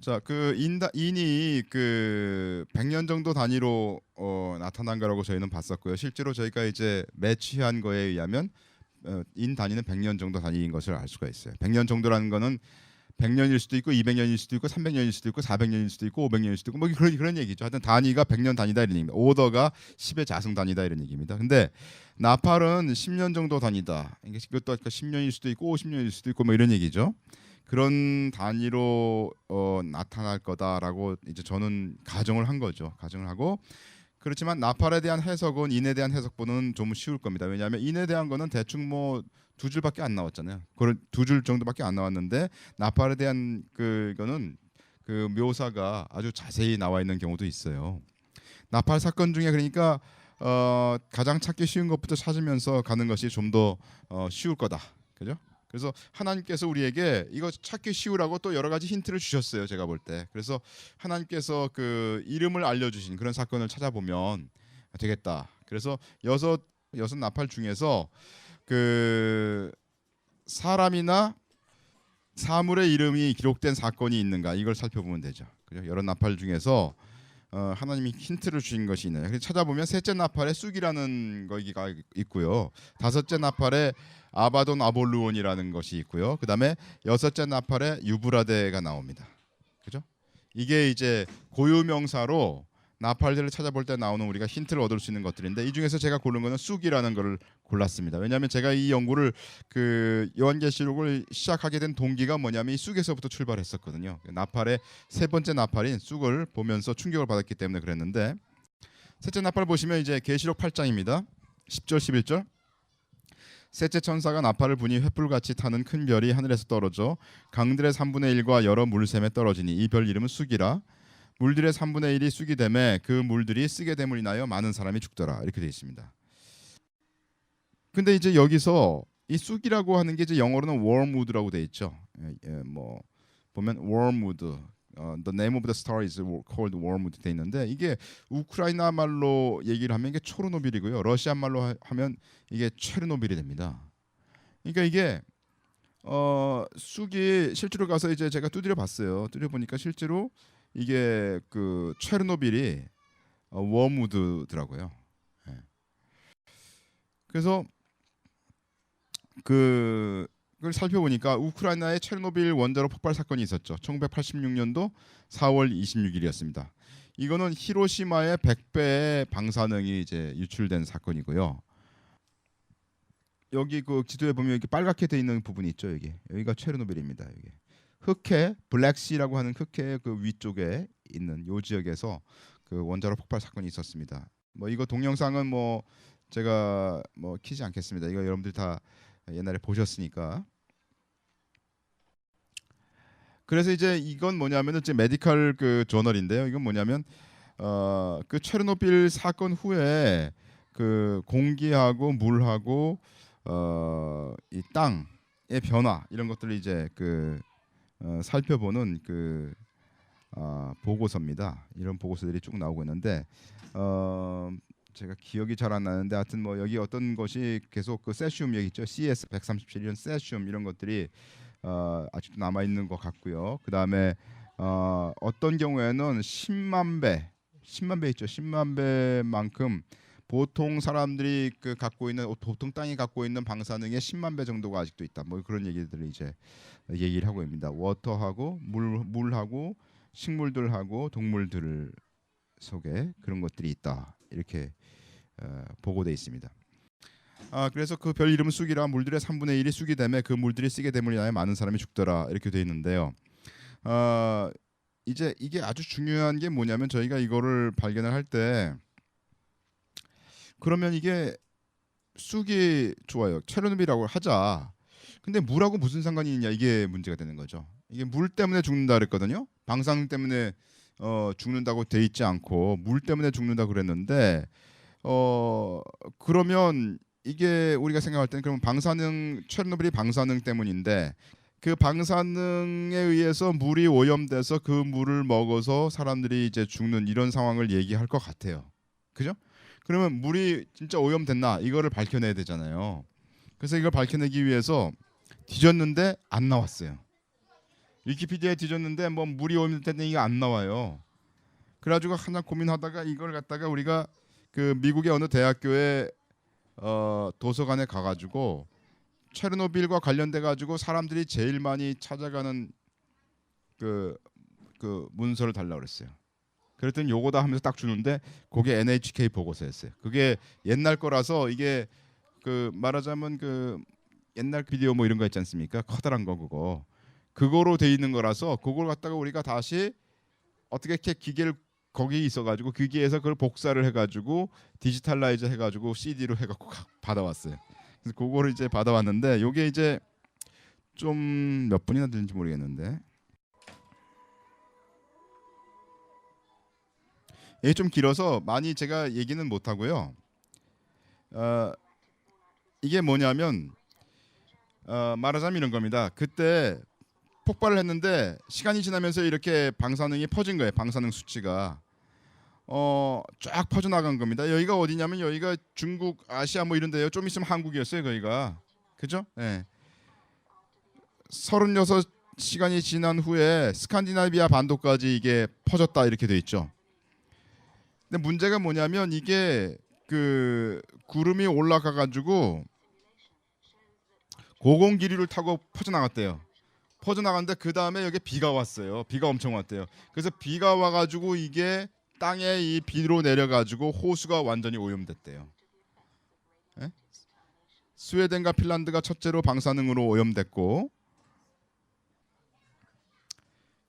자, 인이 그 100년 정도 단위로 나타난 거라고 저희는 봤었고요. 실제로 저희가 이제 매치한 거에 의하면 인 단위는 100년 정도 단위인 것을 알 수가 있어요. 100년 정도라는 거는 100년일 수도 있고 200년일 수도 있고 300년일 수도 있고 400년일 수도 있고 500년일 수도 있고 뭐 그런 얘기죠. 하여튼 단위가 100년 단위다 이런 얘기입니다. 오더가 10의 자승 단위다 이런 얘기입니다. 근데 나팔은 10년 정도 단위다. 이것도 10년일 수도 있고 50년일 수도 있고 뭐 이런 얘기죠. 그런 단위로 나타날 거다라고 이제 저는 가정을 한 거죠. 가정을 하고 그렇지만 나팔에 대한 해석은 인에 대한 해석보다는 좀 쉬울 겁니다. 왜냐하면 인에 대한 거는 대충 뭐 두 줄밖에 안 나왔잖아요. 그걸 두 줄 정도밖에 안 나왔는데 나팔에 대한 그거는 그 묘사가 아주 자세히 나와 있는 경우도 있어요. 나팔 사건 중에 그러니까 가장 찾기 쉬운 것부터 찾으면서 가는 것이 좀 더 쉬울 거다. 그죠? 그래서 하나님께서 우리에게 이거 찾기 쉬우라고 또 여러 가지 힌트를 주셨어요. 제가 볼 때. 그래서 하나님께서 그 이름을 알려주신 그런 사건을 찾아보면 되겠다. 그래서 여섯 나팔 중에서 그 사람이나 사물의 이름이 기록된 사건이 있는가 이걸 살펴보면 되죠. 그죠? 여러 나팔 중에서 하나님이 힌트를 주신 것이 있나요? 그래서 찾아보면 셋째 나팔에 쑥이라는 거기가 있고요. 다섯째 나팔에 아바돈 아볼루온이라는 것이 있고요. 그다음에 여섯째 나팔에 유브라데가 나옵니다. 그죠? 이게 이제 고유명사로 나팔들을 찾아볼 때 나오는 우리가 힌트를 얻을 수 있는 것들인데 이 중에서 제가 고른 거는 쑥이라는 거를 골랐습니다. 왜냐하면 제가 이 연구를 그 요한계시록을 시작하게 된 동기가 뭐냐면 이 쑥에서부터 출발했었거든요. 나팔의 세 번째 나팔인 쑥을 보면서 충격을 받았기 때문에 그랬는데 셋째 나팔 보시면 이제 계시록 8장입니다. 10절 11절 셋째 천사가 나팔을 부니 횃불같이 타는 큰 별이 하늘에서 떨어져 강들의 3분의 1과 여러 물샘에 떨어지니 이 별 이름은 쑥이라 물들의 3분의 1이 쑥이 되매 그 물들이 쓰게 됨을 인하여 많은 사람이 죽더라 이렇게 되어 있습니다. 근데 이제 여기서 이 쑥이라고 하는 게 이제 영어로는 wormwood라고 되어 있죠. 뭐 보면 wormwood, the name of the star is called wormwood 돼 있는데 이게 우크라이나 말로 얘기를 하면 이게 초르노빌이고요. 러시아 말로 하면 이게 체르노빌이 됩니다. 그러니까 이게 쑥이 실제로 가서 이제 제가 두드려 봤어요. 두드려 보니까 실제로 이게 그 체르노빌이 워무드더라고요. 예. 그래서 그걸 살펴보니까 우크라이나의 체르노빌 원자로 폭발 사건이 있었죠. 1986년도 4월 26일이었습니다. 이거는 히로시마의 100배의 방사능이 이제 유출된 사건이고요. 여기 그 지도에 보면 이렇게 빨갛게 돼 있는 부분이 있죠. 여기가 체르노빌입니다. 여기. 흑해 블랙시라고 하는 흑해 그 위쪽에 있는 요 지역에서 그 원자로 폭발 사건이 있었습니다. 뭐 이거 동영상은 뭐 제가 뭐 키지 않겠습니다. 이거 여러분들 다 옛날에 보셨으니까. 그래서 이제 이건 뭐냐면은 이제 메디컬 그 저널인데요. 이건 뭐냐면 그 체르노빌 사건 후에 그 공기하고 물하고 이 땅의 변화 이런 것들을 이제 그 살펴보는 그 보고서입니다. 이런 보고서들이 쭉 나오고 있는데 제가 기억이 잘 안 나는데 하여튼 뭐 여기 어떤 것이 계속 그 세슘 얘기 있죠. CS 137 이런 세슘 이런 것들이 아직도 남아 있는 것 같고요. 그다음에 어떤 경우에는 10만 배 있죠. 10만 배만큼 보통 사람들이 그 갖고 있는 보통 땅이 갖고 있는 방사능의 10만 배 정도가 아직도 있다. 뭐 그런 얘기들을 이제 얘기를 하고 있습니다. 워터하고 물하고 식물들하고 동물들 속에 그런 것들이 있다. 이렇게 보고돼 있습니다. 그래서 그 별 이름은 쑥이라 물들의 3분의 1이 쑥이 되매 그 물들이 쓰게 됨을 인하여 많은 사람이 죽더라. 이렇게 돼 있는데요. 이제 이게 아주 중요한 게 뭐냐면 저희가 이거를 발견을 할 때 그러면 이게 쑥이 좋아요. 체르노빌이라고 하자. 근데 물하고 무슨 상관이 있냐 이게 문제가 되는 거죠. 이게 물 때문에 죽는다 그랬거든요. 방사능 때문에 죽는다고 돼 있지 않고 물 때문에 죽는다 그랬는데 그러면 이게 우리가 생각할 때는 그럼 방사능 체르노빌이 방사능 때문인데 그 방사능에 의해서 물이 오염돼서 그 물을 먹어서 사람들이 이제 죽는 이런 상황을 얘기할 것 같아요. 그죠? 그러면 물이 진짜 오염됐나 이거를 밝혀내야 되잖아요. 그래서 이걸 밝혀내기 위해서 뒤졌는데 안 나왔어요. 위키피디아에 뒤졌는데 뭐 물이 오염됐다는 얘기가 안 나와요. 그래가지고 하나 고민하다가 이걸 갖다가 우리가 그 미국의 어느 대학교에 도서관에 가가지고 체르노빌과 관련돼 가지고 사람들이 제일 많이 찾아가는 그 문서를 달라고 그랬어요. 그랬더니 요거다 하면서 딱 주는데 그게 NHK 보고서였어요. 그게 옛날 거라서 이게 그 말하자면 그 옛날 비디오 뭐 이런 거 있지 않습니까? 커다란 거 그거로 돼 있는 거라서 그걸 갖다가 우리가 다시 어떻게 이렇게 기계를 거기 있어가지고 기계에서 그걸 복사를 해가지고 디지털라이즈 해가지고 CD로 해갖고 받아왔어요. 그래서 그거를 이제 받아왔는데 요게 이제 좀 몇 분이나 되는지 모르겠는데 이게 좀 길어서 많이 제가 얘기는 못 하고요. 이게 뭐냐면 말하자면 이런 겁니다. 그때 폭발을 했는데 시간이 지나면서 이렇게 방사능이 퍼진 거예요. 방사능 수치가 쫙 퍼져나간 겁니다. 여기가 어디냐면 여기가 중국, 아시아 뭐 이런 데요. 좀 있으면 한국이었어요. 거기가. 그죠? 예. 36시간이 지난 후에 스칸디나비아 반도까지 이게 퍼졌다 이렇게 돼 있죠. 근데 문제가 뭐냐면 이게 그 구름이 올라가 가지고 고공기류를 타고 퍼져나갔대요. 퍼져나갔는데 그 다음에 여기 비가 왔어요. 비가 엄청 왔대요. 그래서 비가 와가지고 이게 땅에 이 비로 내려가지고 호수가 완전히 오염됐대요. 예? 스웨덴과 핀란드가 첫째로 방사능으로 오염됐고,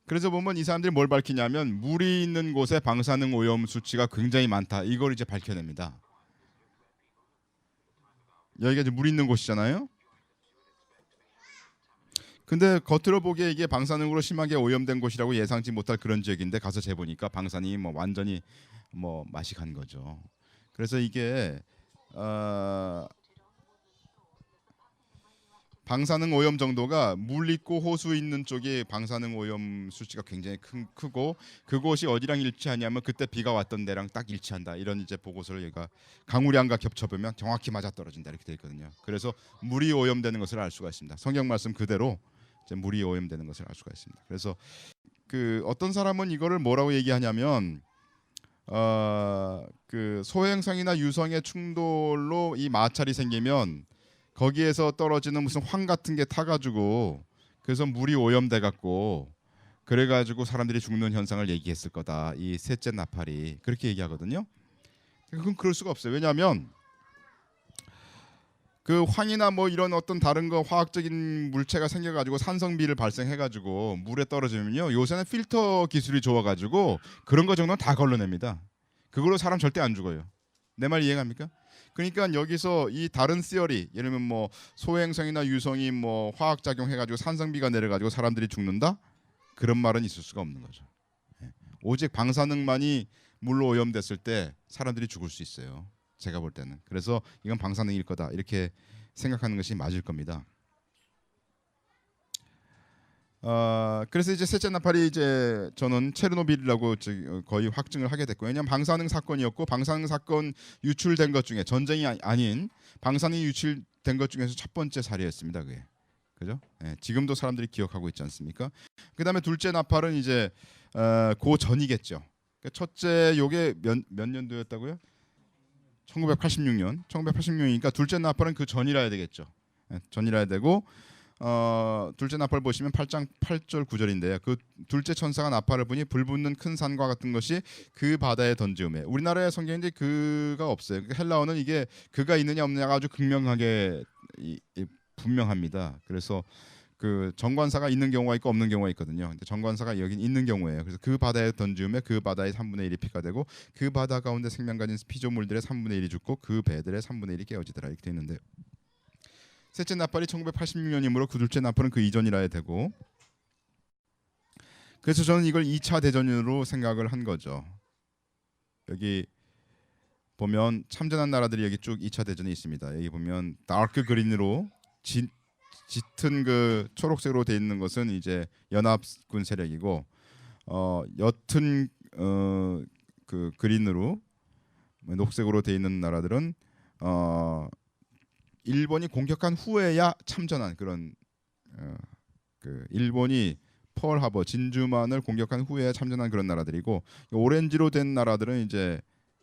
그래서 보면 이 사람들이 뭘 밝히냐면 물이 있는 곳에 방사능 오염 수치가 굉장히 많다. 이걸 이제 밝혀냅니다. 여기가 이제 물 있는 곳이잖아요. 근데 겉으로 보기에 이게 방사능으로 심하게 오염된 곳이라고 예상치 못할 그런 지역인데 가서 재보니까 방사능이 뭐 완전히 뭐 맛이 간 거죠. 그래서 이게 방사능 오염 정도가 물 있고 호수 있는 쪽이 방사능 오염 수치가 굉장히 크고 그곳이 어디랑 일치하냐면 그때 비가 왔던 데랑 딱 일치한다. 이런 이제 보고서를 얘가 강우량과 겹쳐보면 정확히 맞아떨어진다 이렇게 돼 있거든요. 그래서 물이 오염되는 것을 알 수가 있습니다. 성경 말씀 그대로 이제 물이 오염되는 것을 알 수가 있습니다. 그래서 그 어떤 사람은 이거를 뭐라고 얘기하냐면 그 소행성이나 유성의 충돌로 이 마찰이 생기면 거기에서 떨어지는 무슨 황 같은 게 타가지고 그래서 물이 오염돼 갖고 그래가지고 사람들이 죽는 현상을 얘기했을 거다. 이 셋째 나팔이 그렇게 얘기하거든요. 그건 그럴 수가 없어요. 왜냐하면 그 황이나 뭐 이런 어떤 다른 거 화학적인 물체가 생겨가지고 산성비를 발생해가지고 물에 떨어지면요. 요새는 필터 기술이 좋아가지고 그런 거 정도는 다 걸러냅니다. 그걸로 사람 절대 안 죽어요. 내 말 이해갑니까? 그러니까 여기서 이 다른 시어리, 예를 들면 뭐 소행성이나 유성이 뭐 화학 작용해가지고 산성비가 내려가지고 사람들이 죽는다? 그런 말은 있을 수가 없는 거죠. 오직 방사능만이 물로 오염됐을 때 사람들이 죽을 수 있어요. 제가 볼 때는. 그래서 이건 방사능일 거다 이렇게 생각하는 것이 맞을 겁니다. 그래서 이제 셋째 나팔이 이제 저는 체르노빌이라고 거의 확증을 하게 됐고, 왜냐하면 방사능 사건이었고 방사능 사건 유출된 것 중에 전쟁이 아닌 방사능이 유출된 것 중에서 첫 번째 사례였습니다. 그게 그죠? 예, 지금도 사람들이 기억하고 있지 않습니까? 그다음에 둘째 나팔은 이제 그 전이겠죠. 첫째 요게 몇 년도였다고요? 1986년. 1986년이니까 둘째 나팔은 그 전이라야 되겠죠. 예, 전이라야 되고 둘째 나팔 보시면 8장 8절 9절인데요. 그 둘째 천사가 나팔을 부니 불붙는 큰 산과 같은 것이 그 바다에 던지음에. 우리나라의 성경인데 그가 없어요. 헬라어는 이게 그가 있느냐 없느냐가 아주 극명하게 분명합니다. 그래서 그 정관사가 있는 경우가 있고 없는 경우가 있거든요. 근데 정관사가 여긴 있는 경우예요. 그래서 그 바다에 던지음에 그 바다의 3분의 1이 피가 되고 그 바다 가운데 생명 가진 피조물들의 3분의 1이 죽고 그 배들의 3분의 1이 깨어지더라 이렇게 돼 있는데, 셋째 나팔이 1986년이므로 그 둘째 나팔은 그 이전이라 해야 되고, 그래서 저는 이걸 2차 대전으로 생각을 한 거죠. 여기 보면 참전한 나라들이 여기 쭉 2차 대전이 있습니다. 여기 보면 다크 그린으로 짙은 그 초록색으로 돼 있는 것은 이제 연합군 세력이고 옅은 그 그린으로 녹색으로 돼 있는 나라들은 일본이 공격한 후에야 참전한 그런 그 일본이 펄하버 진주만을 공격한 후에 참전한 그런 나라들이고, 오렌지로 된 나라들은 이제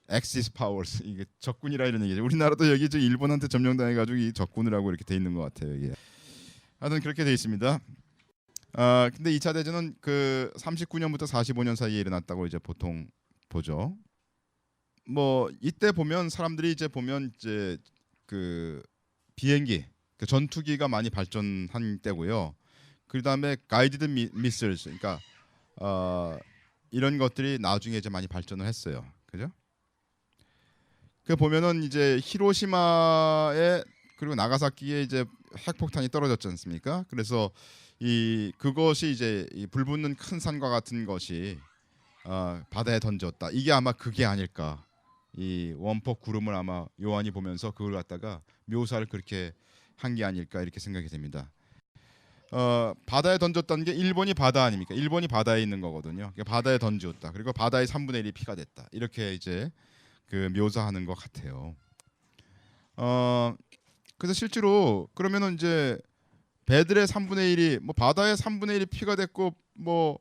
엑시스 파워스, 이게 적군이라 이런 얘기죠. 우리나라도 여기 저 일본한테 점령당해가지고 이 적군이라고 이렇게 돼 있는 것 같아요. 이게 하여튼 그렇게 돼 있습니다. 근데 2차 대전은 그 39년부터 45년 사이에 일어났다고 이제 보통 보죠. 뭐 이때 보면 사람들이 이제 보면 이제 그 비행기, 그 전투기가 많이 발전한 때고요. 그 다음에 가이디드 미슬스, 그러니까 이런 것들이 나중에 이제 많이 발전을 했어요. 그죠? 그 보면은 이제 히로시마에 그리고 나가사키에 이제 핵폭탄이 떨어졌지 않습니까? 그래서 이 그것이 이제 이 불붙는 큰 산과 같은 것이 바다에 던졌다. 이게 아마 그게 아닐까. 이 원폭 구름을 아마 요한이 보면서 그걸 갖다가 묘사를 그렇게 한 게 아닐까 이렇게 생각이 됩니다. 바다에 던졌다는 게 일본이 바다 아닙니까? 일본이 바다에 있는 거거든요. 그러니까 바다에 던졌다. 그리고 바다의 3분의 1이 피가 됐다. 이렇게 이제 그 묘사하는 것 같아요. 그래서 실제로 그러면은 이제 배들의 3분의 1이 뭐 바다의 3분의 1이 피가 됐고 뭐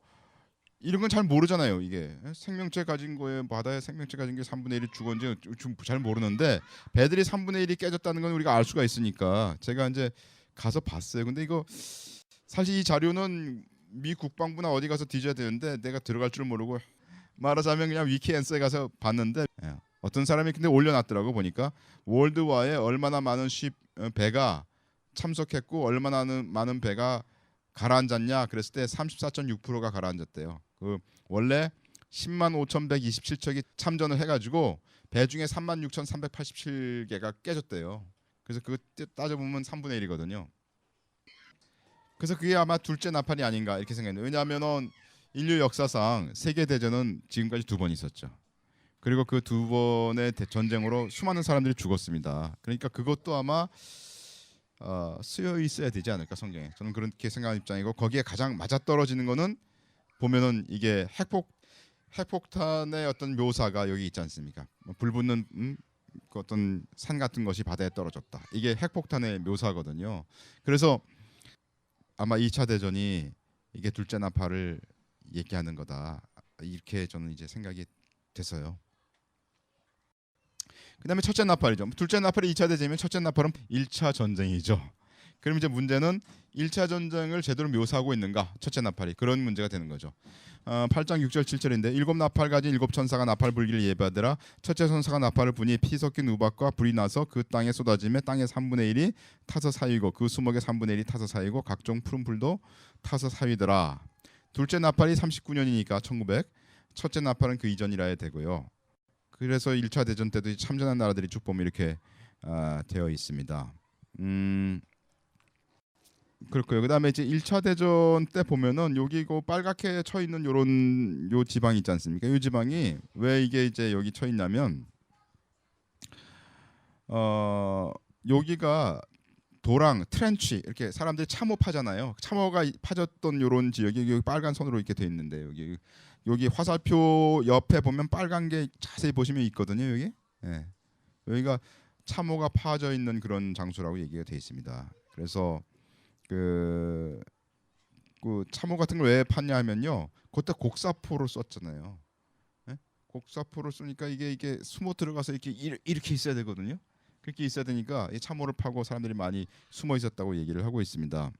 이런 건 잘 모르잖아요. 이게 생명체 가진 거에 바다에 생명체 가진 게 3분의 1이 죽었는지 잘 모르는데 배들이 3분의 1이 깨졌다는 건 우리가 알 수가 있으니까 제가 이제 가서 봤어요. 근데 이거 사실 이 자료는 미 국방부나 어디 가서 뒤져야 되는데 내가 들어갈 줄 모르고 말하자면 그냥 위키엔스에 가서 봤는데 어떤 사람이 근데 올려놨더라고. 보니까 월드와에 얼마나 많은 배가 참석했고 얼마나 많은 배가 가라앉았냐 그랬을 때 34.6%가 가라앉았대요. 그 원래 10만 5,127척이 참전을 해가지고 배 중에 36,387개가 깨졌대요. 그래서 그거 따져보면 3분의 1이거든요. 그래서 그게 아마 둘째 나팔이 아닌가 이렇게 생각해요. 왜냐하면 인류 역사상 세계 대전은 지금까지 2번 있었죠. 그리고 그 2번의 전쟁으로 수많은 사람들이 죽었습니다. 그러니까 그것도 아마 쓰여 있어야 되지 않을까 성경에. 저는 그렇게 생각하는 입장이고 거기에 가장 맞아떨어지는 거는 보면은 이게 핵폭탄의 어떤 묘사가 여기 있지 않습니까? 불붙는 그 어떤 산 같은 것이 바다에 떨어졌다. 이게 핵폭탄의 묘사거든요. 그래서 아마 2차 대전이 이게 둘째 나팔을 얘기하는 거다. 이렇게 저는 이제 생각이 됐어요. 그다음에 첫째 나팔이죠. 둘째 나팔이 2차 대전이면 첫째 나팔은 1차 전쟁이죠. 그럼 이제 문제는 1차 전쟁을 제대로 묘사하고 있는가? 첫째 나팔이 그런 문제가 되는 거죠. 8장 6절 7절인데 일곱 나팔 가진 일곱 천사가 나팔 불기를 예배하더라. 첫째 천사가 나팔을 부니 피 섞인 우박과 불이 나서 그 땅에 쏟아지며 땅의 3분의 1이 타서 사이고 그 수목의 3분의 1이 타서 사이고 각종 푸른 풀도 타서 사이더라. 둘째 나팔이 39년이니까 1900. 첫째 나팔은 그 이전이라 해야 되고요. 그래서 1차 대전 때도 참전한 나라들이 쭉 보면 이렇게 되어 있습니다. 그렇고요. 그다음에 이제 1차 대전 때 보면은 여기 그 빨갛게 쳐 있는 요런 요 지방이 있지 않습니까? 요 지방이 왜 이게 이제 여기 쳐 있냐면 여기가 도랑, 트렌치 이렇게 사람들이 참호 파잖아요. 참호가 파졌던 요런 지역이 여기 빨간 선으로 이렇게 돼 있는데 여기 화살표 옆에 보면 빨간 게 자세히 보시면 있거든요. 여기 여기가 참호가 파져 있는 그런 장소라고 얘기가 돼 있습니다. 그래서 그 참호 같은 걸 왜 팠냐 하면요. 그때 곡사포로 썼잖아요. 곡사포를 쏘니까 이게 숨어 들어가서 이렇게 있어야 되거든요. 그렇게 있어야 되니까 이 참호를 파고 사람들이 많이 숨어 있었다고 얘기를 하고 있습니다.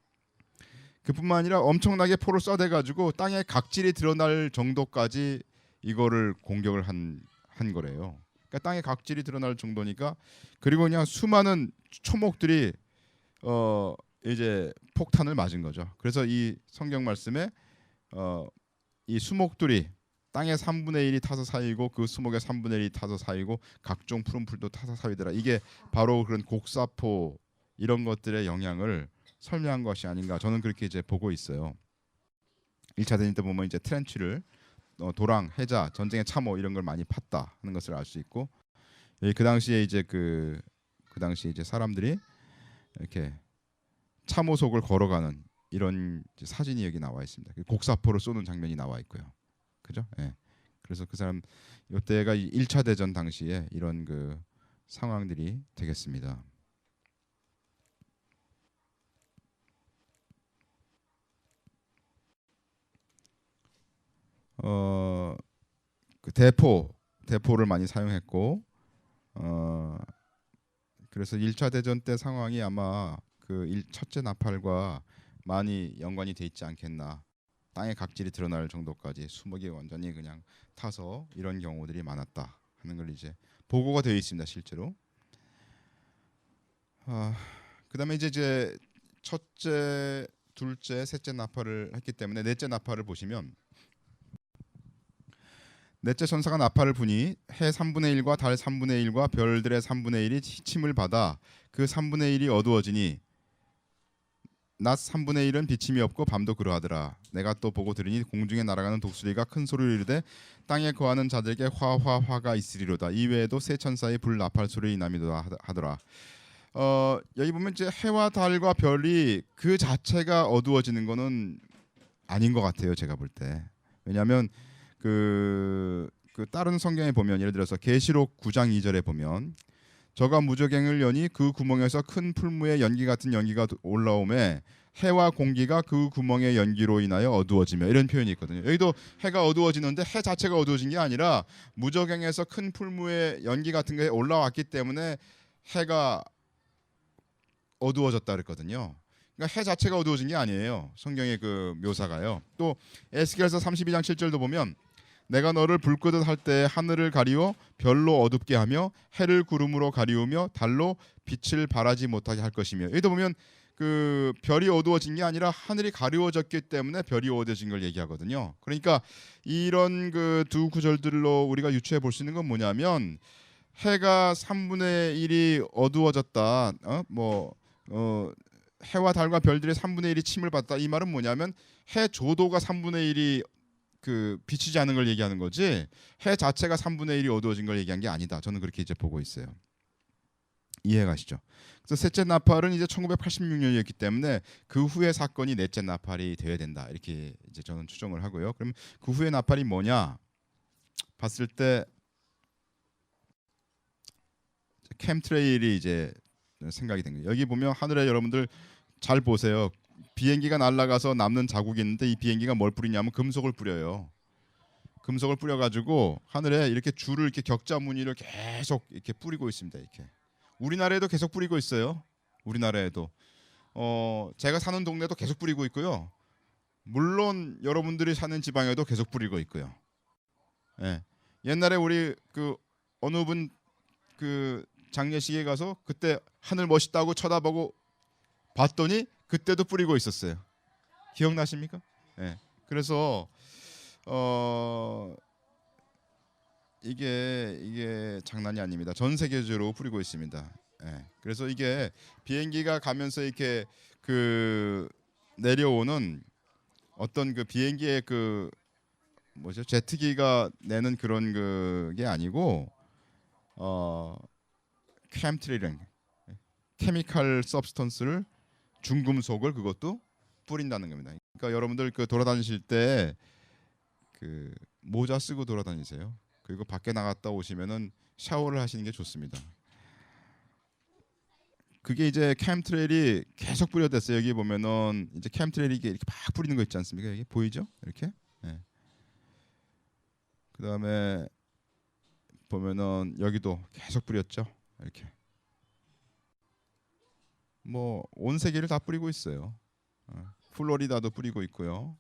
그뿐만 아니라 엄청나게 포를 쏴대 가지고 땅에 각질이 드러날 정도까지 이거를 공격을 한 거래요. 그러니까 땅에 각질이 드러날 정도니까 그리고 그냥 수많은 초목들이 이제 폭탄을 맞은 거죠. 그래서 이 성경 말씀에 이 수목들이 땅의 3분의 1이 타서 사이고 그 수목의 3분의 1이 타서 사이고 각종 푸른 풀도 타서 사이더라. 이게 바로 그런 곡사포 이런 것들의 영향을 설명한 것이 아닌가. 저는 그렇게 이제 보고 있어요. 1차 대전 때 보면 이제 트렌치를 도랑, 해자, 전쟁의 참호 이런 걸 많이 팠다 하는 것을 알 수 있고 그 당시에 이제 그 당시에 이제 사람들이 이렇게 참호 속을 걸어가는 이런 사진이 여기 나와 있습니다. 곡사포를 쏘는 장면이 나와 있고요. 그죠? 예. 그래서 그 사람 이때가 1차 대전 당시에 이런 그 상황들이 되겠습니다. 그 대포를 많이 사용했고 그래서 1차 대전 때 상황이 아마 그 첫째 나팔과 많이 연관이 돼 있지 않겠나. 땅의 각질이 드러날 정도까지 수목이 완전히 그냥 타서 이런 경우들이 많았다 하는 걸 이제 보고가 되어 있습니다, 실제로. 그다음에 이제 첫째, 둘째, 셋째 나팔을 했기 때문에 넷째 나팔을 보시면 넷째 천사가 나팔을 부니 해 3분의 1과 달 3분의 1과 별들의 3분의 1이 침을 받아 그 3분의 1이 어두워지니 낮 3분의 1은 비침이 없고 밤도 그러하더라. 내가 또 보고 들으니 공중에 날아가는 독수리가 큰 소리로 이르되 땅에 거하는 자들에게 화가 있으리로다. 이외에도 세 천사의 불 나팔 소리 나미도다 하더라. 여기 보면 이제 해와 달과 별이 그 자체가 어두워지는 거는 아닌 것 같아요, 제가 볼 때. 왜냐하면 그 다른 성경에 보면 예를 들어서 계시록 9장 2절에 보면 저가 무저갱을 여니 그 구멍에서 큰 풀무에 연기 같은 연기가 올라오매 해와 공기가 그 구멍의 연기로 인하여 어두워지며 이런 표현이 있거든요. 여기도 해가 어두워지는데 해 자체가 어두워진 게 아니라 무저갱에서 큰 풀무에 연기 같은 게 올라왔기 때문에 해가 어두워졌다 그랬거든요. 그러니까 해 자체가 어두워진 게 아니에요. 성경의 그 묘사가요. 또 에스겔서 32장 7절도 보면 내가 너를 불끄듯 할 때 하늘을 가리워 별로 어둡게 하며 해를 구름으로 가리우며 달로 빛을 발하지 못하게 할 것이며 여기도 보면 그 별이 어두워진 게 아니라 하늘이 가리워졌기 때문에 별이 어두워진 걸 얘기하거든요. 그러니까 이런 그 두 구절들로 우리가 유추해 볼 수 있는 건 뭐냐면 해가 3분의 1이 어두워졌다. 해와 달과 별들의 3분의 1이 침을 받다. 이 말은 뭐냐면 해 조도가 3분의 1이 그 비치지 않은 걸 얘기하는 거지 해 자체가 3분의 1이 어두워진 걸 얘기한 게 아니다. 저는 그렇게 이제 보고 있어요. 이해가시죠? 그래서 셋째 나팔은 이제 1986년이었기 때문에 그 후에 사건이 넷째 나팔이 되어야 된다. 이렇게 이제 저는 추정을 하고요. 그럼 그 후에 나팔이 뭐냐? 봤을 때 캠트레일이 이제 생각이 된 거예요. 여기 보면 하늘에 여러분들 잘 보세요. 비행기가 날아가서 남는 자국이 있는데 이 비행기가 뭘 뿌리냐면 금속을 뿌려요. 금속을 뿌려가지고 하늘에 이렇게 줄을 이렇게 격자 무늬를 계속 이렇게 뿌리고 있습니다. 이렇게 우리나라에도 계속 뿌리고 있어요. 우리나라에도 제가 사는 동네도 계속 뿌리고 있고요. 물론 여러분들이 사는 지방에도 계속 뿌리고 있고요. 예. 옛날에 우리 그 어느 분 그 장례식에 가서 그때 하늘 멋있다고 쳐다보고 봤더니 그때도 뿌리고 있었어요. 기억나십니까? 예. 그래서 이게 장난이 아닙니다. 전 세계적으로 뿌리고 있습니다. 예. 그래서 이게 비행기가 가면서 이렇게 그 내려오는 어떤 그 비행기의 그 뭐죠? 제트기가 내는 그런 그게 아니고 캠트레일링 케미컬 서브스턴스를 중금속을 그것도 뿌린다는 겁니다. 그러니까 여러분들 그 돌아다니실 때 그 모자 쓰고 돌아다니세요. 그리고 밖에 나갔다 오시면은 샤워를 하시는 게 좋습니다. 그게 이제 캠트레일이 계속 뿌려댔어요. 여기 보면은 이제 캠트레일이 이렇게 막 뿌리는 거 있지 않습니까? 여기 보이죠? 이렇게. 네. 그다음에 보면은 여기도 계속 뿌렸죠. 이렇게. 뭐 온 세계를 다 뿌리고 있어요. 플로리다도 뿌리고 있고요.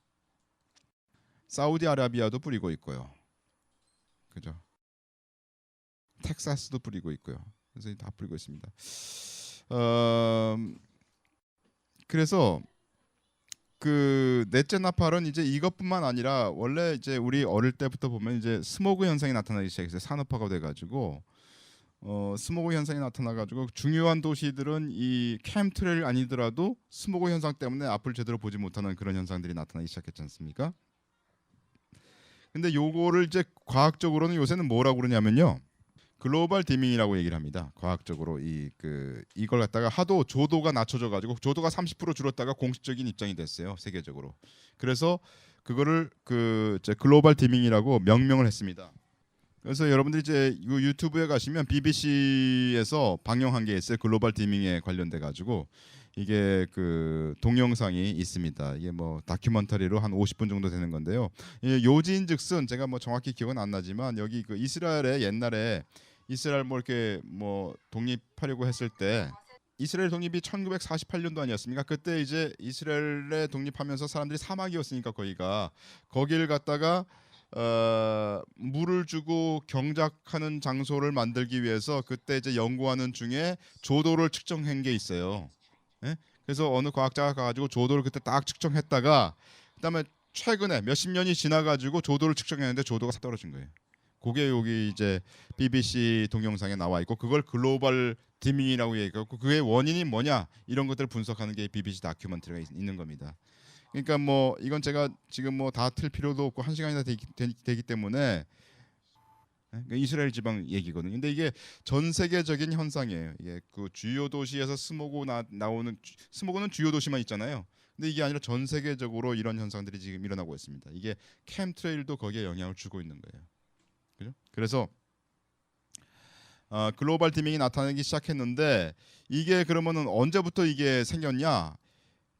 사우디아라비아도 뿌리고 있고요. 그죠? 텍사스도 뿌리고 있고요. 그래서 다 뿌리고 있습니다. 그래서 그 넷째 나팔은 이제 이것뿐만 아니라 원래 이제 우리 어릴 때부터 보면 이제 스모그 현상이 나타나기 시작했어요. 산업화가 돼가지고 스모그 현상이 나타나가지고 중요한 도시들은 이 캠트레일 아니더라도 스모그 현상 때문에 앞을 제대로 보지 못하는 그런 현상들이 나타나기 시작했지 않습니까? 근데 요거를 이제 과학적으로는 요새는 뭐라고 그러냐면요. 글로벌 디밍이라고 얘기를 합니다. 과학적으로 이걸 갖다가 하도 조도가 낮춰져 가지고 조도가 30% 줄었다가 공식적인 입장이 됐어요. 세계적으로. 그래서 그거를 글로벌 디밍이라고 명명을 했습니다. 그래서 여러분들이 이제 이 유튜브에 가시면 BBC에서 방영한 게 있어요. 글로벌 디밍에 관련돼 가지고 이게 그 동영상이 있습니다. 이게 뭐 다큐멘터리로 한 50분 정도 되는 건데요. 요지인즉슨 제가 뭐 정확히 기억은 안 나지만 여기 그 이스라엘의 옛날에 이스라엘 뭐 이렇게 뭐 독립하려고 했을 때 이스라엘 독립이 1948년도 아니었습니까? 그때 이제 이스라엘에 독립하면서 사람들이 사막이었으니까 거기를 갖다가 물을 주고 경작하는 장소를 만들기 위해서 그때 이제 연구하는 중에 조도를 측정한 게 있어요. 예? 그래서 어느 과학자가 가가지고 조도를 그때 딱 측정했다가 그다음에 최근에 몇십 년이 지나가지고 조도를 측정했는데 조도가 떨어진 거예요. 그게 여기 이제 BBC 동영상에 나와 있고 그걸 글로벌 디밍이라고 얘기하고 그의 원인이 뭐냐 이런 것들을 분석하는 게 BBC 다큐멘터리가 있는 겁니다. 그러니까 뭐 이건 제가 지금 뭐 다 틀 필요도 없고 한 시간이나 되기 때문에 그러니까 이스라엘 지방 얘기거든요. 근데 이게 전 세계적인 현상이에요. 이게 그 주요 도시에서 나오는 스모그는 주요 도시만 있잖아요. 근데 이게 아니라 전 세계적으로 이런 현상들이 지금 일어나고 있습니다. 이게 캠트레일도 거기에 영향을 주고 있는 거예요. 그죠? 그래서 글로벌 디밍이 나타나기 시작했는데 이게 그러면은 언제부터 이게 생겼냐?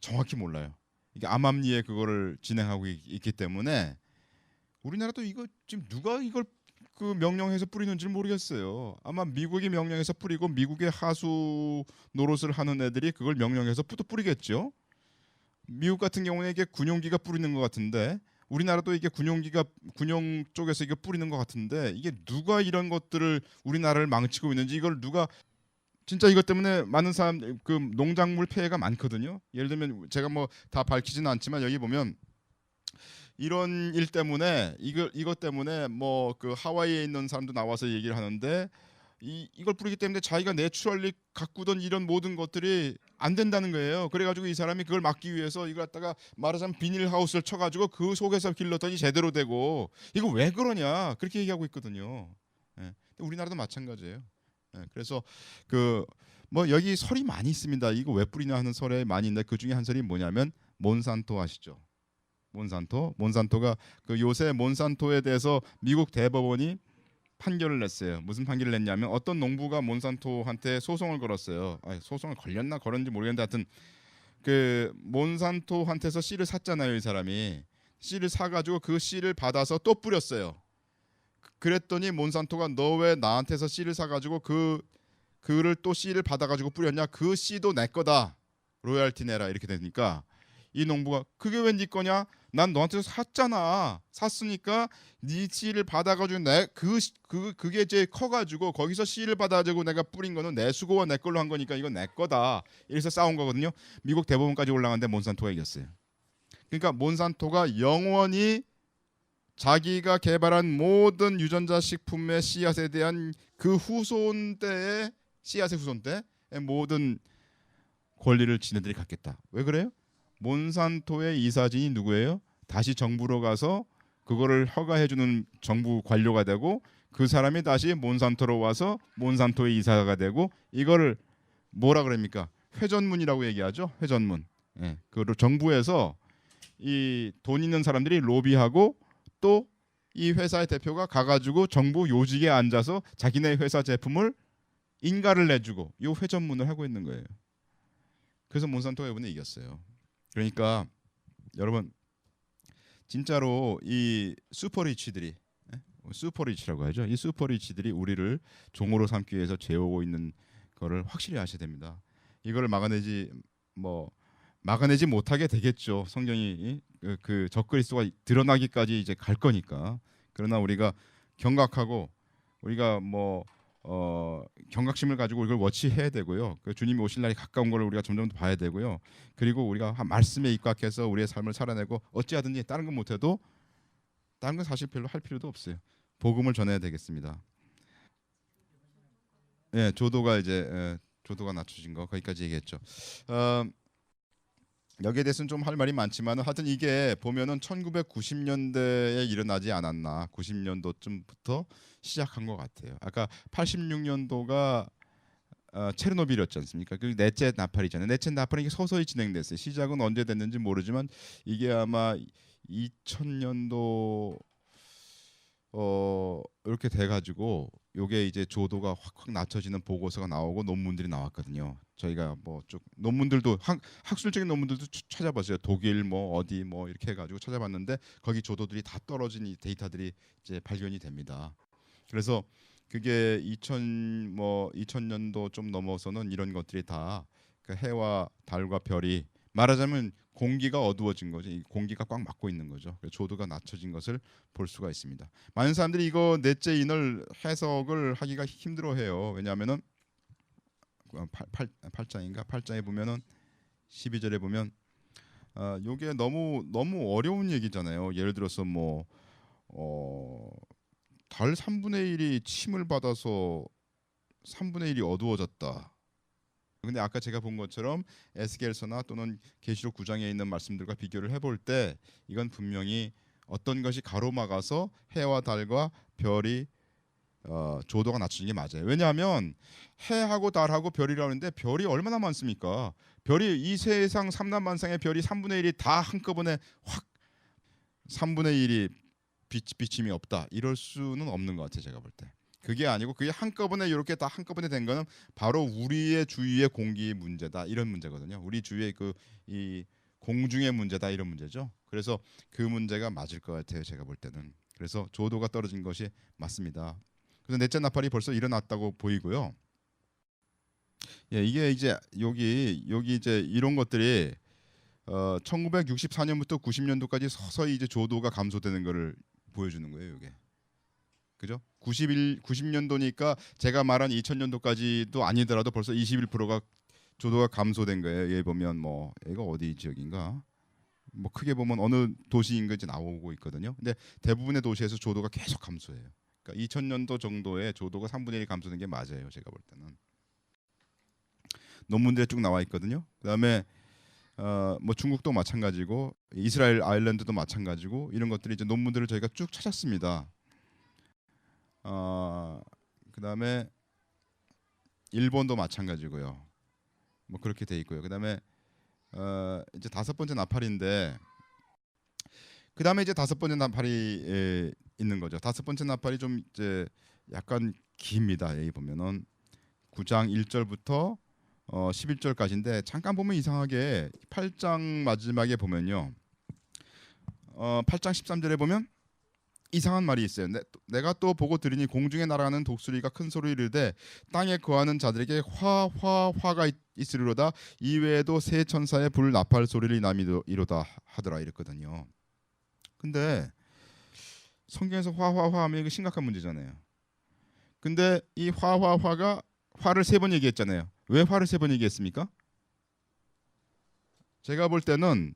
정확히 몰라요. 이게 암암리에 그거를 진행하고 있기 때문에 우리나라도 이거 지금 누가 이걸 그 명령해서 뿌리는지 모르겠어요. 아마 미국이 명령해서 뿌리고 미국의 하수 노릇을 하는 애들이 그걸 명령해서 또 뿌리겠죠. 미국 같은 경우는 이게 군용기가 뿌리는 것 같은데 우리나라도 이게 군용 쪽에서 이게 뿌리는 것 같은데 이게 누가 이런 것들을 우리나라를 망치고 있는지 이걸 누가 진짜 이것 때문에 많은 사람 그 농작물 폐해가 많거든요. 예를 들면 제가 뭐 다 밝히지는 않지만 여기 보면 이런 일 때문에 이것 때문에 뭐 그 하와이에 있는 사람도 나와서 얘기를 하는데 이걸 뿌리기 때문에 자기가 내추럴리 가꾸던 이런 모든 것들이 안 된다는 거예요. 그래가지고 이 사람이 그걸 막기 위해서 이걸 갖다가 말하자면 비닐하우스를 쳐가지고 그 속에서 길렀더니 제대로 되고 이거 왜 그러냐 그렇게 얘기하고 있거든요. 예. 우리나라도 마찬가지예요. 예. 그래서 그 뭐 여기 설이 많이 있습니다. 이거 왜 뿌리냐 하는 설이 많이 있는데 그 중에 한 설이 뭐냐면 몬산토 아시죠? 몬산토가 그 요새 몬산토에 대해서 미국 대법원이 판결을 냈어요. 무슨 판결을 냈냐면 어떤 농부가 몬산토한테 소송을 걸었어요. 소송을 걸렸나 걸었는지 모르겠는데 하여튼 그 몬산토한테서 씨를 샀잖아요. 이 사람이 씨를 사가지고 그 씨를 받아서 또 뿌렸어요. 그랬더니 몬산토가 너 왜 나한테서 씨를 사가지고 그를 또 씨를 받아가지고 뿌렸냐? 그 씨도 내 거다. 로열티 내라 이렇게 되니까 이 농부가 그게 왜 네 거냐? 난 너한테서 샀잖아. 샀으니까 네 씨를 받아가지고 그게 이제 커가지고 거기서 씨를 받아가지고 내가 뿌린 거는 내 수고와 내 걸로 한 거니까 이건 내 거다. 이래서 싸운 거거든요. 미국 대법원까지 올라갔는데 몬산토가 이겼어요. 그러니까 몬산토가 영원히 자기가 개발한 모든 유전자 식품의 씨앗에 대한 그 후손 때의 씨앗의 후손 때의 모든 권리를 지네들이 갖겠다. 왜 그래요? 몬산토의 이사진이 누구예요? 다시 정부로 가서 그거를 허가해주는 정부 관료가 되고 그 사람이 다시 몬산토로 와서 몬산토의 이사가 되고 이거를 뭐라 그럽니까? 회전문이라고 얘기하죠. 회전문. 예. 그리고 정부에서 이 돈 있는 사람들이 로비하고 또 이 회사의 대표가 가가지고 정부 요직에 앉아서 자기네 회사 제품을 인가를 내주고 이 회전문을 하고 있는 거예요. 그래서 몬산토가 이번에 이겼어요. 그러니까 여러분 진짜로 이 슈퍼리치들이 슈퍼리치라고 하죠. 이 슈퍼리치들이 우리를 종으로 삼기 위해서 재우고 있는 거를 확실히 아셔야 됩니다. 이거를 막아내지 못하게 되겠죠. 성경이 그 적그리스도가 드러나기까지 이제 갈 거니까. 그러나 우리가 경각하고 우리가 경각심을 가지고 이걸 워치해야 되고요. 그 주님이 오실 날이 가까운 걸 우리가 점점 더 봐야 되고요. 그리고 우리가 말씀에 입각해서 우리의 삶을 살아내고 어찌하든지 다른 건 못해도 다른 건 사실 별로 할 필요도 없어요. 복음을 전해야 되겠습니다. 예, 조도가 낮춰진 거 거기까지 얘기했죠. 여기에 대해서는 좀 할 말이 많지만 하여튼 이게 보면은 1990년대에 일어나지 않았나 90년도쯤부터 시작한 것 같아요. 아까 86년도가 체르노빌이었지 않습니까? 그 넷째 나팔이잖아요. 넷째 나팔이 서서히 진행됐어요. 시작은 언제 됐는지 모르지만 이게 아마 2000년도 이렇게 돼가지고 요게 이제 조도가 확확 낮춰지는 보고서가 나오고 논문들이 나왔거든요. 저희가 뭐 쭉 논문들도 학술적인 논문들도 찾아봤어요. 독일 뭐 어디 뭐 이렇게 해가지고 찾아봤는데 거기 조도들이 다 떨어진 이 데이터들이 이제 발견이 됩니다. 그래서 그게 2000년도 좀 넘어서는 이런 것들이 다 그 해와 달과 별이 말하자면 공기가 어두워진 거죠. 이 공기가 꽉 막고 있는 거죠. 그래서 조도가 낮춰진 것을 볼 수가 있습니다. 많은 사람들이 이거 넷째 인을 해석을 하기가 힘들어해요. 왜냐하면은 8장인가 8장에 보면은 12절에 보면 요게 너무 어려운 얘기잖아요. 예를 들어서 뭐 달 3분의 1이 침을 받아서 3분의 1이 어두워졌다. 근데 아까 제가 본 것처럼 에스겔서나 또는 계시록 9장에 있는 말씀들과 비교를 해볼 때 이건 분명히 어떤 것이 가로막아서 해와 달과 별이 조도가 낮춰진 게 맞아요. 왜냐하면 해하고 달하고 별이라고 하는데 별이 얼마나 많습니까? 별이 이 세상 삼라만상의 별이 3분의 1이 다 한꺼번에 확 3분의 1이 비침이 없다. 이럴 수는 없는 것 같아요. 제가 볼 때. 그게 아니고 그게 한꺼번에 이렇게 다 한꺼번에 된 거는 바로 우리의 주위의 공기 문제다. 이런 문제거든요. 우리 주위의 그 이 공중의 문제다. 이런 문제죠. 그래서 그 문제가 맞을 것 같아요. 제가 볼 때는. 그래서 조도가 떨어진 것이 맞습니다. 그래서 넷째 나팔이 벌써 일어났다고 보이고요. 예, 이게 이제 여기 이제 이런 것들이 1964년부터 90년도까지 서서히 이제 조도가 감소되는 것을 보여주는 거예요. 이게 그죠? 90년도니까 제가 말한 2000년도까지도 아니더라도 벌써 21%가 조도가 감소된 거예요. 여기 보면 뭐 얘가 어디 지역인가? 뭐 크게 보면 어느 도시인지 나오고 있거든요. 근데 대부분의 도시에서 조도가 계속 감소해요. 그러니까 2000년도 정도에 조도가 3분의 1 감소된 게 맞아요. 제가 볼 때는. 논문들에 쭉 나와 있거든요. 그다음에 뭐 중국도 마찬가지고 이스라엘 아일랜드도 마찬가지고 이런 것들이 이제 논문들을 저희가 쭉 찾았습니다. 그다음에 일본도 마찬가지고요. 뭐 그렇게 돼 있고요. 그다음에 이제 다섯 번째 나팔인데 그다음에 이제 다섯 번째 나팔이 있는 거죠. 다섯 번째 나팔이 좀 이제 약간 깁니다. 여기 보면은 9장 1절부터 11절까지인데 잠깐 보면 이상하게 8장 마지막에 보면요. 8장 13절에 보면 이상한 말이 있어요. 내가 또 보고 들으니 공중에 날아가는 독수리가 큰 소리를 이르되 땅에 거하는 자들에게 화가 있으리로다. 이외에도 세 천사의 불 나팔 소리를 남이로다 하더라 이랬거든요. 근데 성경에서 화하면 이거 심각한 문제잖아요. 근데 이 화가 화를 세 번 얘기했잖아요. 왜 화를 세 번 얘기했습니까? 제가 볼 때는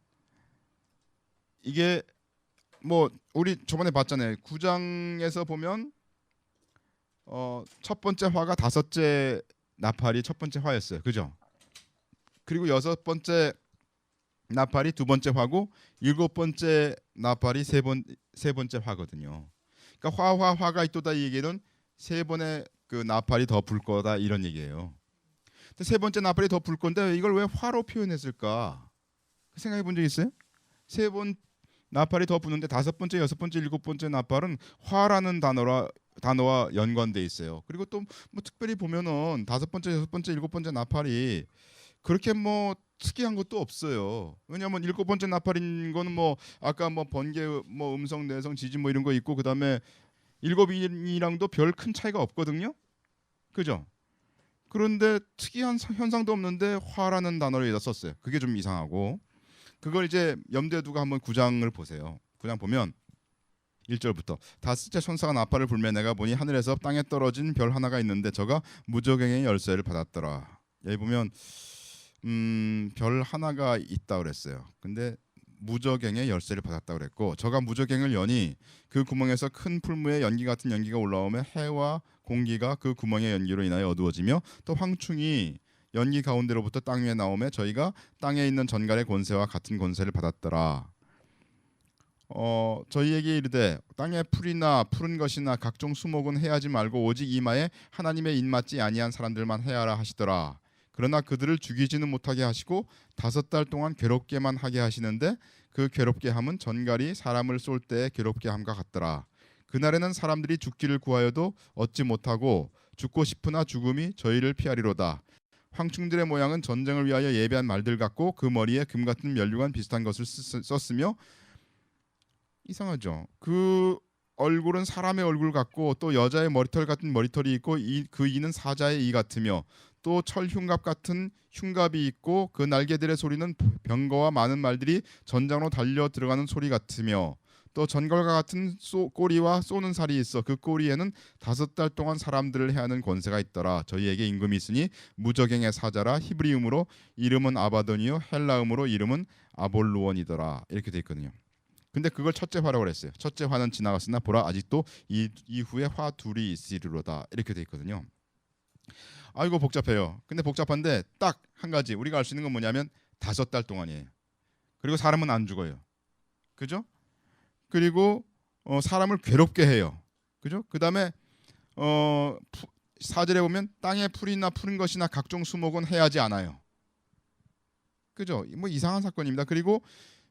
이게 뭐 우리 저번에 봤잖아요. 9장에서 보면 첫 번째 화가 다섯째 나팔이 첫 번째 화였어요. 그죠? 그리고 여섯 번째 나팔이 두 번째 화고 일곱 번째 나팔이 세 번째 화거든요. 그러니까 화가 있도다 이 얘기는 세 번의 그 나팔이 더 불 거다 이런 얘기예요. 근데 세 번째 나팔이 더 불 건데 이걸 왜 화로 표현했을까? 생각해 본 적 있어요? 세 번 나팔이 더 부는데 다섯 번째, 여섯 번째, 일곱 번째 나팔은 화라는 단어와 연관돼 있어요. 그리고 또 뭐 특별히 보면은 다섯 번째, 여섯 번째, 일곱 번째 나팔이 그렇게 뭐 특이한 것도 없어요. 왜냐하면 일곱 번째 나팔인 거는 뭐 아까 뭐 번개, 뭐 음성, 내성, 지진 뭐 이런 거 있고 그다음에 일곱인이랑도 별 큰 차이가 없거든요. 그죠? 그런데 특이한 현상도 없는데 화라는 단어를 여기다 썼어요. 그게 좀 이상하고 그걸 이제 염두에 두고 한번 9장을 보세요. 9장 보면 1절부터 다섯째 천사가 나팔을 불매 내가 보니 하늘에서 땅에 떨어진 별 하나가 있는데 저가 무저갱의 열쇠를 받았더라. 여기 보면 별 하나가 있다 그랬어요. 근데 무저갱의 열쇠를 받았다 그랬고 저가 무저갱을 여니 그 구멍에서 큰 풀무에 연기 같은 연기가 올라오며 해와 공기가 그 구멍의 연기로 인하여 어두워지며 또 황충이 연기 가운데로부터 땅 위에 나오며 저희가 땅에 있는 전갈의 권세와 같은 권세를 받았더라. 저희에게 이르되 땅에 풀이나 푸른 것이나 각종 수목은 해하지 말고 오직 이마에 하나님의 입맞지 아니한 사람들만 해하라 하시더라. 그러나 그들을 죽이지는 못하게 하시고 5달 동안 괴롭게만 하게 하시는데 그 괴롭게 함은 전갈이 사람을 쏠 때 괴롭게 함과 같더라. 그날에는 사람들이 죽기를 구하여도 얻지 못하고 죽고 싶으나 죽음이 저희를 피하리로다. 황충들의 모양은 전쟁을 위하여 예배한 말들 같고 그 머리에 금 같은 면류관 비슷한 것을 썼으며 이상하죠. 그 얼굴은 사람의 얼굴 같고 또 여자의 머리털 같은 머리털이 있고 그 이는 사자의 이 같으며 또 철흉갑 같은 흉갑이 있고 그 날개들의 소리는 병거와 많은 말들이 전장으로 달려 들어가는 소리 같으며 또 전갈과 같은 꼬리와 쏘는 살이 있어 그 꼬리에는 5달 동안 사람들을 해하는 권세가 있더라. 저희에게 임금이 있으니 무저갱의 사자라. 히브리음으로 이름은 아바돈이요 헬라음으로 이름은 아볼루원이더라. 이렇게 돼 있거든요. 근데 그걸 첫째 화라고 그랬어요. 첫째 화는 지나갔으나 보라 아직도 이후에 화 둘이 있으리로다. 이렇게 돼 있거든요. 아이고 복잡해요. 근데 복잡한데 딱 한 가지 우리가 알 수 있는 건 뭐냐면 5달 동안이에요. 그리고 사람은 안 죽어요. 그죠? 그리고 사람을 괴롭게 해요. 그죠? 그다음에 4절에 보면 땅에 풀이나 푸른 것이나 각종 수목은 해하지 않아요. 그죠? 뭐 이상한 사건입니다. 그리고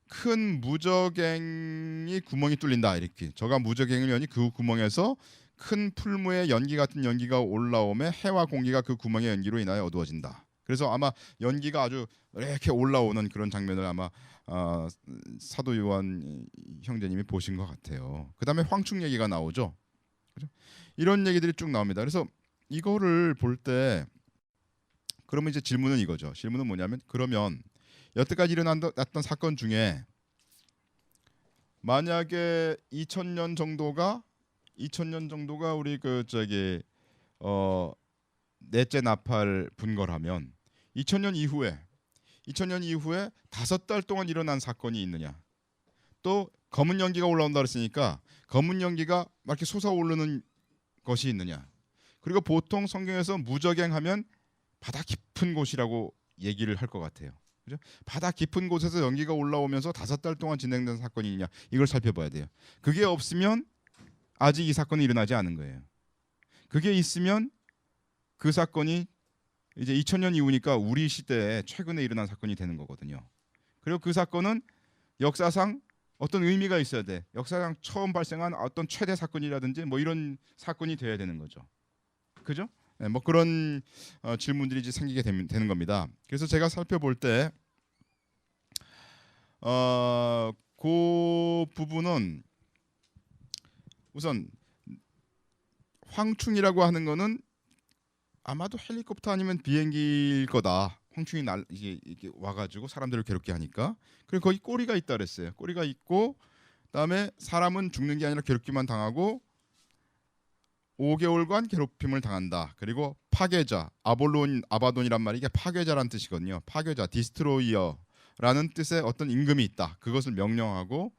큰 무저갱이 구멍이 뚫린다. 이렇게 저가 무저갱을 여니 그 구멍에서 큰 풀무의 연기 같은 연기가 올라오며 해와 공기가 그 구멍의 연기로 인하여 어두워진다. 그래서 아마 연기가 아주 이렇게 올라오는 그런 장면을 아마 사도 요한 형제님이 보신 것 같아요. 그 다음에 황충 얘기가 나오죠. 그죠? 이런 얘기들이 쭉 나옵니다. 그래서 이거를 볼 때 그러면 이제 질문은 이거죠. 질문은 뭐냐면 그러면 여태까지 일어났던 사건 중에 만약에 2000년 정도가 우리 그 저기 넷째 나팔 분거라면 2000년 이후에 5달 동안 일어난 사건이 있느냐? 또 검은 연기가 올라온다 그랬으니까 검은 연기가 막 이렇게 솟아오르는 것이 있느냐? 그리고 보통 성경에서 무저갱하면 바다 깊은 곳이라고 얘기를 할 것 같아요. 그죠? 바다 깊은 곳에서 연기가 올라오면서 5달 동안 진행된 사건이 있냐? 이걸 살펴봐야 돼요. 그게 없으면 아직 이 사건이 일어나지 않은 거예요. 그게 있으면 그 사건이 이제 2000년 이후니까 우리 시대에 최근에 일어난 사건이 되는 거거든요. 그리고 그 사건은 역사상 어떤 의미가 있어야 돼. 역사상 처음 발생한 어떤 최대 사건이라든지 뭐 이런 사건이 돼야 되는 거죠. 그죠? 네, 뭐 그런 질문들이 이제 생기게 되는 겁니다. 그래서 제가 살펴볼 때 그 부분은 우선 황충이라고 하는 거는 아마도 헬리콥터 아니면 비행기일 거다. 황충이 이게 와가지고 사람들을 괴롭게 하니까. 그리고 거기 꼬리가 있다 그랬어요. 꼬리가 있고 그다음에 사람은 죽는 게 아니라 괴롭기만 당하고 5개월간 괴롭힘을 당한다. 그리고 파괴자, 아바돈이란 말이 이게 파괴자란 뜻이거든요. 파괴자, 디스트로이어라는 뜻의 어떤 임금이 있다. 그것을 명령하고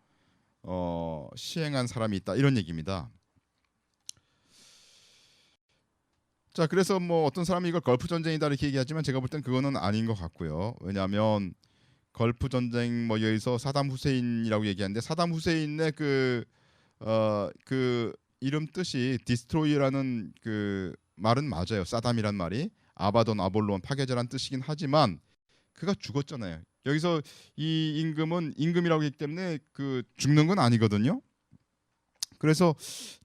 시행한 사람이 있다. 이런 얘기입니다. 자, 그래서 뭐 어떤 사람이 이걸 걸프 전쟁이다 이렇게 얘기하지만 제가 볼 땐 그거는 아닌 것 같고요. 왜냐하면 걸프 전쟁 뭐 여기서 사담 후세인이라고 얘기하는데 사담 후세인의 그 이름 뜻이 디스트로이라는 그 말은 맞아요. 사담이란 말이 아바돈, 아볼론, 파괴자란 뜻이긴 하지만 그가 죽었잖아요. 여기서 이 임금은 임금이라고 했기 때문에 그 죽는 건 아니거든요. 그래서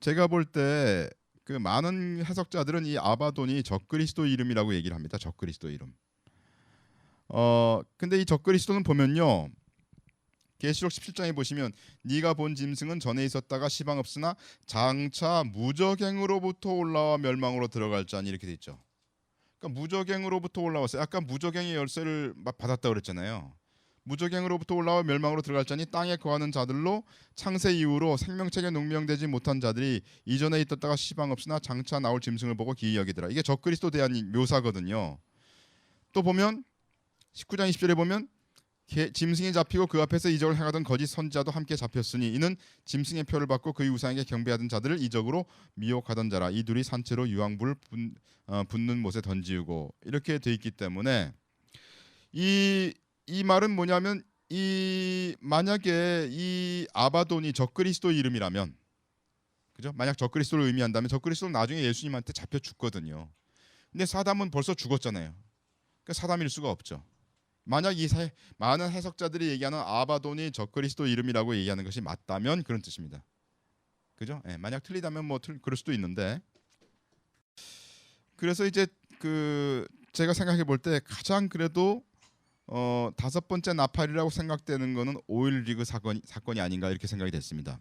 제가 볼 때 그 많은 해석자들은 이 아바돈이 적그리스도 이름이라고 얘기를 합니다. 적그리스도 이름. 근데 이 적그리스도는 보면요. 계시록 17장에 보시면 네가 본 짐승은 전에 있었다가 시방 없으나 장차 무저갱으로부터 올라와 멸망으로 들어갈 자니 이렇게 돼 있죠. 그러니까 무저갱으로부터 올라왔어요. 아까 무저갱의 열쇠를 받았다 그랬잖아요. 무저갱으로부터 올라와 멸망으로 들어갈 자니 땅에 거하는 자들로 창세 이후로 생명책에 농명되지 못한 자들이 이전에 있었다가 시방 없으나 장차 나올 짐승을 보고 기이 여기더라. 이게 적그리스도 대한 묘사거든요. 또 보면 19장 20절에 보면 짐승이 잡히고 그 앞에서 이적을 행하던 거짓 선지자도 함께 잡혔으니 이는 짐승의 표를 받고 그의 우상에게 경배하던 자들을 이적으로 미혹하던 자라. 이 둘이 산채로 유황불 붙는 못에 던지우고 이렇게 돼 있기 때문에 이 말은 뭐냐면 만약에 이 아바돈이 적그리스도 이름이라면 그죠? 만약 적그리스도를 의미한다면 적그리스도는 나중에 예수님한테 잡혀 죽거든요. 근데 사담은 벌써 죽었잖아요. 그러니까 사담일 수가 없죠. 만약 많은 해석자들이 얘기하는 아바돈이 적그리스도 이름이라고 얘기하는 것이 맞다면 그런 뜻입니다. 그죠? 예, 만약 틀리다면 뭐 그럴 수도 있는데. 그래서 이제 그 제가 생각해 볼 때 가장 그래도 다섯 번째 나팔이라고 생각되는 거는 오일 리그 사건이 아닌가 이렇게 생각이 됐습니다.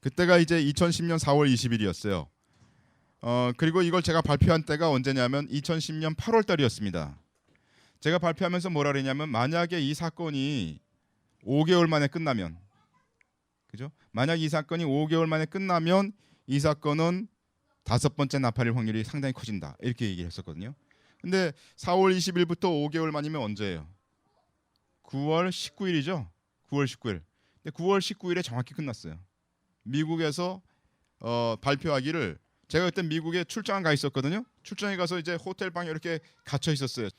그때가 이제 2010년 4월 20일이었어요. 그리고 이걸 제가 발표한 때가 언제냐면 2010년 8월 달이었습니다. 제가 발표하면서 뭐라 그랬냐면 만약에 이 사건이 5개월 만에 끝나면, 그죠? 만약 이 사건이 5개월 만에 끝나면 이 사건은 다섯 번째 나팔일 확률이 상당히 커진다 이렇게 얘기를 했었거든요. 근데 4월 20일부터 5개월 만이면 언제예요? 9월 19일이죠. 9월 19일. 근데 9월 19일에 정확히 끝났어요. 미국에서 발표하기를, 제가 그때 미국에 출장을 가 있었거든요. 출장에 가서 이제 호텔 방에 이렇게 갇혀 있었어요.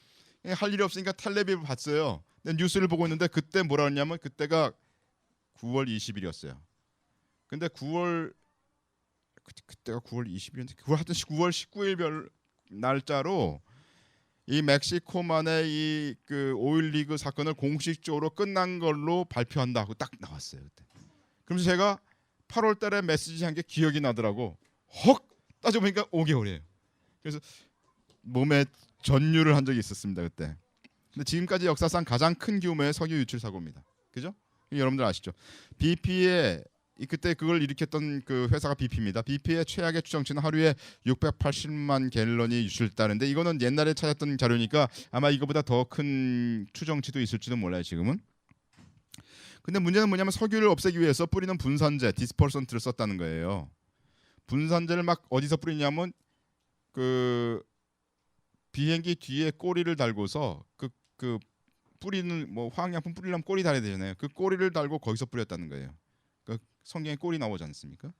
할 일이 없으니까 텔레비를 봤어요. 근데 뉴스를 보고 있는데 그때 뭐라 했냐면 그때가 9월 20일이었어요. 근데 그때가 9월 20일인데 하여튼 9월 19일 별 날짜로 이 멕시코만의 이 그 오일 리그 사건을 공식적으로 끝난 걸로 발표한다고 딱 나왔어요. 그때. 그러면서 제가 8월 달에 메시지 한 게 기억이 나더라고. 헉! 따져보니까 5개월이에요. 그래서 몸에 전율을 한 적이 있었습니다. 그때. 근데 지금까지 역사상 가장 큰 규모의 석유 유출 사고입니다. 그죠? 여러분들 아시죠? BP의 그때 그걸 일으켰던 그 회사가 BP입니다. BP의 최악의 추정치는 하루에 680만 갤런이 유출됐다는데 이거는 옛날에 찾았던 자료니까 아마 이거보다 더 큰 추정치도 있을지도 몰라요. 지금은. 근데 문제는 뭐냐면 석유를 없애기 위해서 뿌리는 분산제, 디스퍼선트를 썼다는 거예요. 분산제를 막 어디서 뿌리냐면 그 비행기 뒤에 꼬리를 달고서 그 뿌리는 뭐 화학약품 뿌리려면 꼬리 달아야 되잖아요. 그 꼬리를 달고 거기서 뿌렸다는 거예요. 그 성경에 꼬리 나오지 않습니까?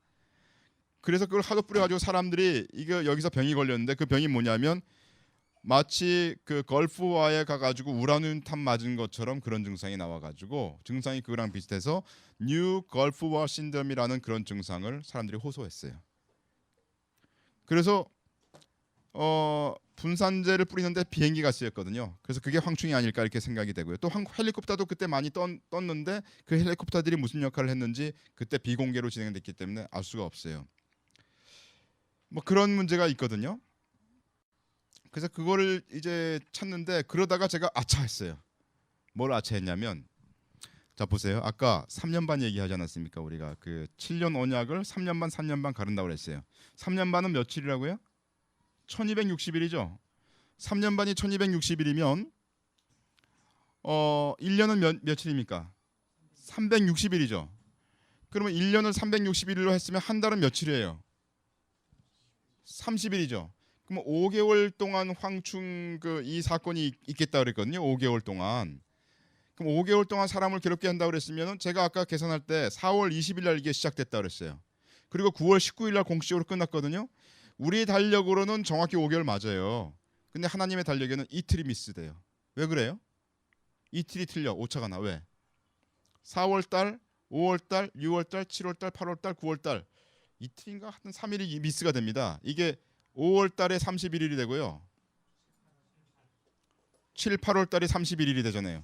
그래서 그걸 하도 뿌려가지고 사람들이 이거 여기서 병이 걸렸는데 그 병이 뭐냐면 마치 그 걸프와에 가가지고 우라늄탄 맞은 것처럼 그런 증상이 나와가지고 증상이 그거랑 비슷해서 뉴 걸프와 신드롬이라는 그런 증상을 사람들이 호소했어요. 그래서 분산제를 뿌리는데 비행기가 쓰였거든요. 그래서 그게 황충이 아닐까 이렇게 생각이 되고요. 또 헬리콥터도 그때 많이 떴는데 그 헬리콥터들이 무슨 역할을 했는지 그때 비공개로 진행됐기 때문에 알 수가 없어요. 뭐 그런 문제가 있거든요. 그래서 그거를 이제 찾는데 그러다가 제가 아차했어요. 뭘 아차했냐면 자 보세요. 아까 3년 반 얘기하지 않았습니까? 우리가 그 7년 언약을 3년 반 3년 반 가른다고 그랬어요. 3년 반은 며칠이라고요? 1260일이죠. 3년 반이 1260일이면 1년은 며칠입니까? 360일이죠. 그러면 1년을 360일로 했으면 한 달은 며칠이에요? 30일이죠. 그럼 5개월 동안 황충 이 사건이 있겠다 그랬거든요. 5개월 동안. 그럼 5개월 동안 사람을 괴롭게 한다고 그랬으면 제가 아까 계산할 때 4월 20일 날 이게 시작됐다 그랬어요. 그리고 9월 19일 날 공식적으로 끝났거든요. 우리 달력으로는 정확히 5개월 맞아요. 근데 하나님의 달력에는 이틀이 미스돼요. 왜 그래요? 이틀이 틀려. 오차가 나. 왜? 4월 달, 5월 달, 6월 달, 7월 달, 8월 달, 9월 달 이틀인가 하여튼 3일이 미스가 됩니다. 이게 5월 달에 31일이 되고요. 7, 8월 달에 31일이 되잖아요.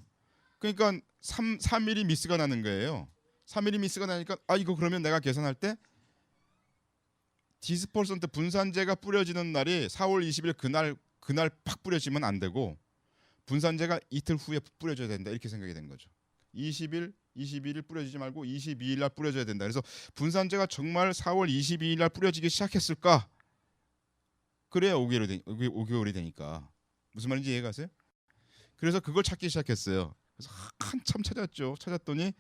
그러니까 3일이 미스가 나는 거예요. 3일이 미스가 나니까 이거 그러면 내가 계산할 때 디스퍼선트 분산제가 뿌려지는 날이 4월 20일 그날 팍 뿌려지면 안 되고 분산제가 이틀 후에 뿌려져야 된다 이렇게 생각이 된 거죠. 20일, 21일 뿌려지지 말고 22일 날 뿌려져야 된다. 그래서 분산제가 정말 4월 22일 날 뿌려지기 시작했을까? 그래야 5개월이 되니까. 무슨 말인지 이해가 가세요? 그래서 그걸 찾기 시작했어요. 그래서 한참 찾았죠. 찾았더니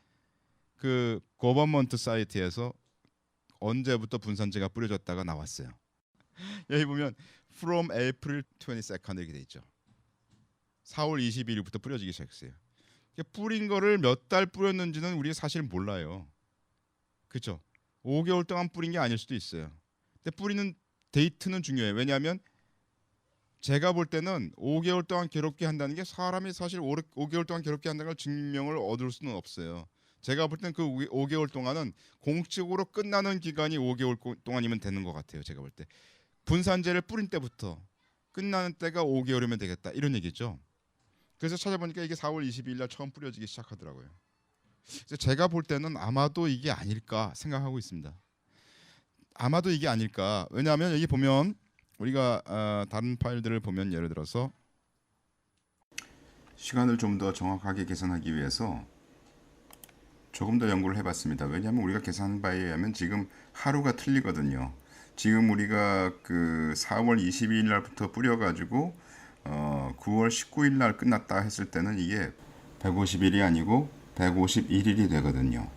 그 거버먼트 사이트에서 언제부터 분산제가 뿌려졌다가 나왔어요. 여기 보면 from April 22nd 이렇게 돼 있죠. 4월 22일부터 뿌려지기 시작했어요. 뿌린 거를 몇 달 뿌렸는지는 우리가 사실 몰라요. 그렇죠? 5개월 동안 뿌린 게 아닐 수도 있어요. 근데 뿌리는 데이트는 중요해요. 왜냐하면 제가 볼 때는 5개월 동안 괴롭게 한다는 게 사람이 사실 5개월 동안 괴롭게 한다는 걸 증명을 얻을 수는 없어요. 제가 볼 때는 그 5개월 동안은 공식적으로 끝나는 기간이 5개월 동안이면 되는 것 같아요. 제가 볼 때. 분산제를 뿌린 때부터 끝나는 때가 5개월이면 되겠다. 이런 얘기죠. 그래서 찾아보니까 이게 4월 22일 날 처음 뿌려지기 시작하더라고요. 그래서 제가 볼 때는 아마도 이게 아닐까 생각하고 있습니다. 아마도 이게 아닐까. 왜냐하면 여기 보면 우리가 다른 파일들을 보면 예를 들어서 시간을 좀 더 정확하게 계산하기 위해서 조금 더 연구를 해봤습니다. 왜냐하면 우리가 계산한 바에 의하면 지금 하루가 틀리거든요. 지금 우리가 그 4월 22일 날부터 뿌려가지고 9월 19일 날 끝났다 했을 때는 이게 150일이 아니고 151일이 되거든요.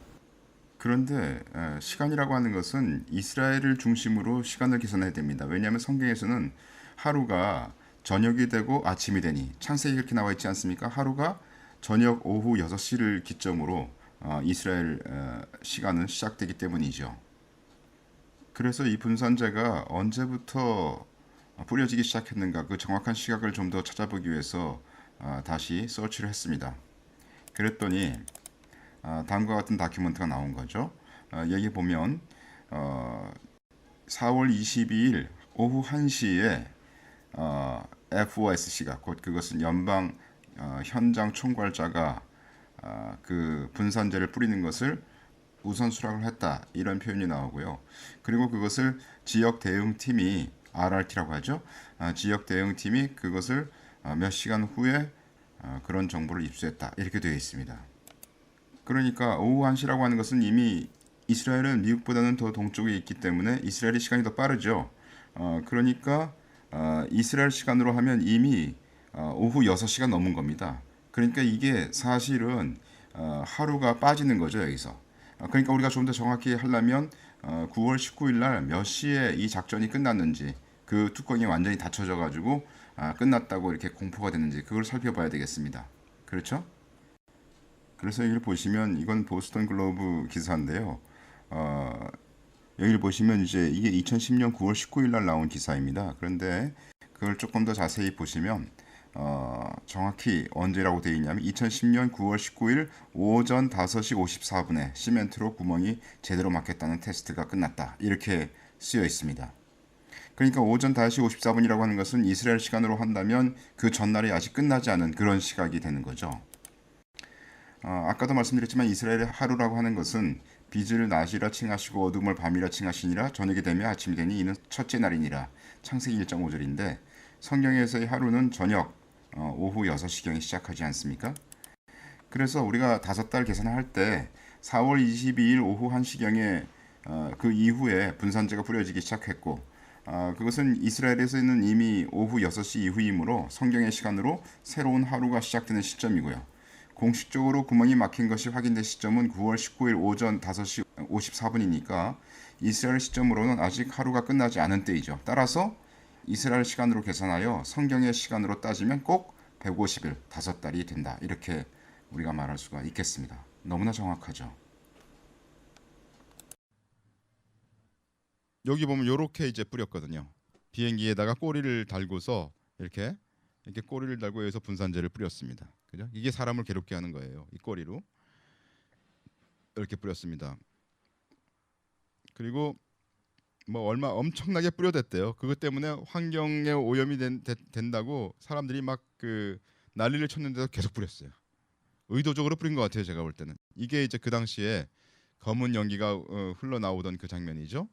그런데 시간이라고 하는 것은 이스라엘을 중심으로 시간을 계산해야 됩니다. 왜냐하면 성경에서는 하루가 저녁이 되고 아침이 되니 창세기 이렇게 나와 있지 않습니까? 하루가 저녁 오후 6시를 기점으로 이스라엘 시간은 시작되기 때문이죠. 그래서 이 분산제가 언제부터 뿌려지기 시작했는가 그 정확한 시각을 좀 더 찾아보기 위해서 다시 서치를 했습니다. 그랬더니 다음과 같은 다큐멘트가 나온 거죠. 여기 보면 4월 22일 오후 1시에 FOSC가 곧 그것은 연방 현장 총괄자가 그 분산제를 뿌리는 것을 우선 수락을 했다 이런 표현이 나오고요. 그리고 그것을 지역 대응팀이 RRT라고 하죠. 지역 대응팀이 그것을 몇 시간 후에 그런 정보를 입수했다 이렇게 되어 있습니다. 그러니까 오후 1시라고 하는 것은 이미 이스라엘은 미국보다는 더 동쪽에 있기 때문에 이스라엘의 시간이 더 빠르죠. 그러니까 이스라엘 시간으로 하면 이미 오후 6시가 넘은 겁니다. 그러니까 이게 사실은 하루가 빠지는 거죠 여기서. 그러니까 우리가 좀 더 정확히 하려면 9월 19일 날 몇 시에 이 작전이 끝났는지 그 뚜껑이 완전히 닫혀져 가지고 끝났다고 이렇게 공포가 됐는지 그걸 살펴봐야 되겠습니다. 그렇죠? 그래서 여기를 보시면 이건 보스턴 글로브 기사인데요. 여기를 보시면 이제 이게 2010년 9월 19일 날 나온 기사입니다. 그런데 그걸 조금 더 자세히 보시면 정확히 언제라고 되어 있냐면 2010년 9월 19일 오전 5시 54분에 시멘트로 구멍이 제대로 막혔다는 테스트가 끝났다. 이렇게 쓰여 있습니다. 그러니까 오전 5시 54분이라고 하는 것은 이스라엘 시간으로 한다면 그 전날이 아직 끝나지 않은 그런 시각이 되는 거죠. 아까도 말씀드렸지만 이스라엘의 하루라고 하는 것은 빛을 낮이라 칭하시고 어둠을 밤이라 칭하시니라 저녁이 되며 아침이 되니 이는 첫째 날이니라. 창세기 1.5절인데 성경에서의 하루는 저녁 오후 6시경에 시작하지 않습니까? 그래서 우리가 5달 계산할 때 4월 22일 오후 1시경에 그 이후에 분산제가 뿌려지기 시작했고 그것은 이스라엘에서는 이미 오후 6시 이후이므로 성경의 시간으로 새로운 하루가 시작되는 시점이고요. 공식적으로 구멍이 막힌 것이 확인된 시점은 9월 19일 오전 5시 54분이니까 이스라엘 시점으로는 아직 하루가 끝나지 않은 때이죠. 따라서 이스라엘 시간으로 계산하여 성경의 시간으로 따지면 꼭 150일, 5달이 된다. 이렇게 우리가 말할 수가 있겠습니다. 너무나 정확하죠. 여기 보면 이렇게 이제 뿌렸거든요. 비행기에다가 꼬리를 달고서 이렇게 꼬리를 달고 여기서 분산제를 뿌렸습니다. 그죠? 이게 사람을 괴롭게 하는 거예요. 이 꼬리로 이렇게 뿌렸습니다. 그리고 뭐 얼마 엄청나게 뿌려댔대요. 그것 때문에 환경에 오염이 된다고 사람들이 막 그 난리를 쳤는데도 계속 뿌렸어요. 의도적으로 뿌린 것 같아요. 제가 볼 때는 이게 이제 그 당시에 검은 연기가 흘러나오던 그 장면이죠.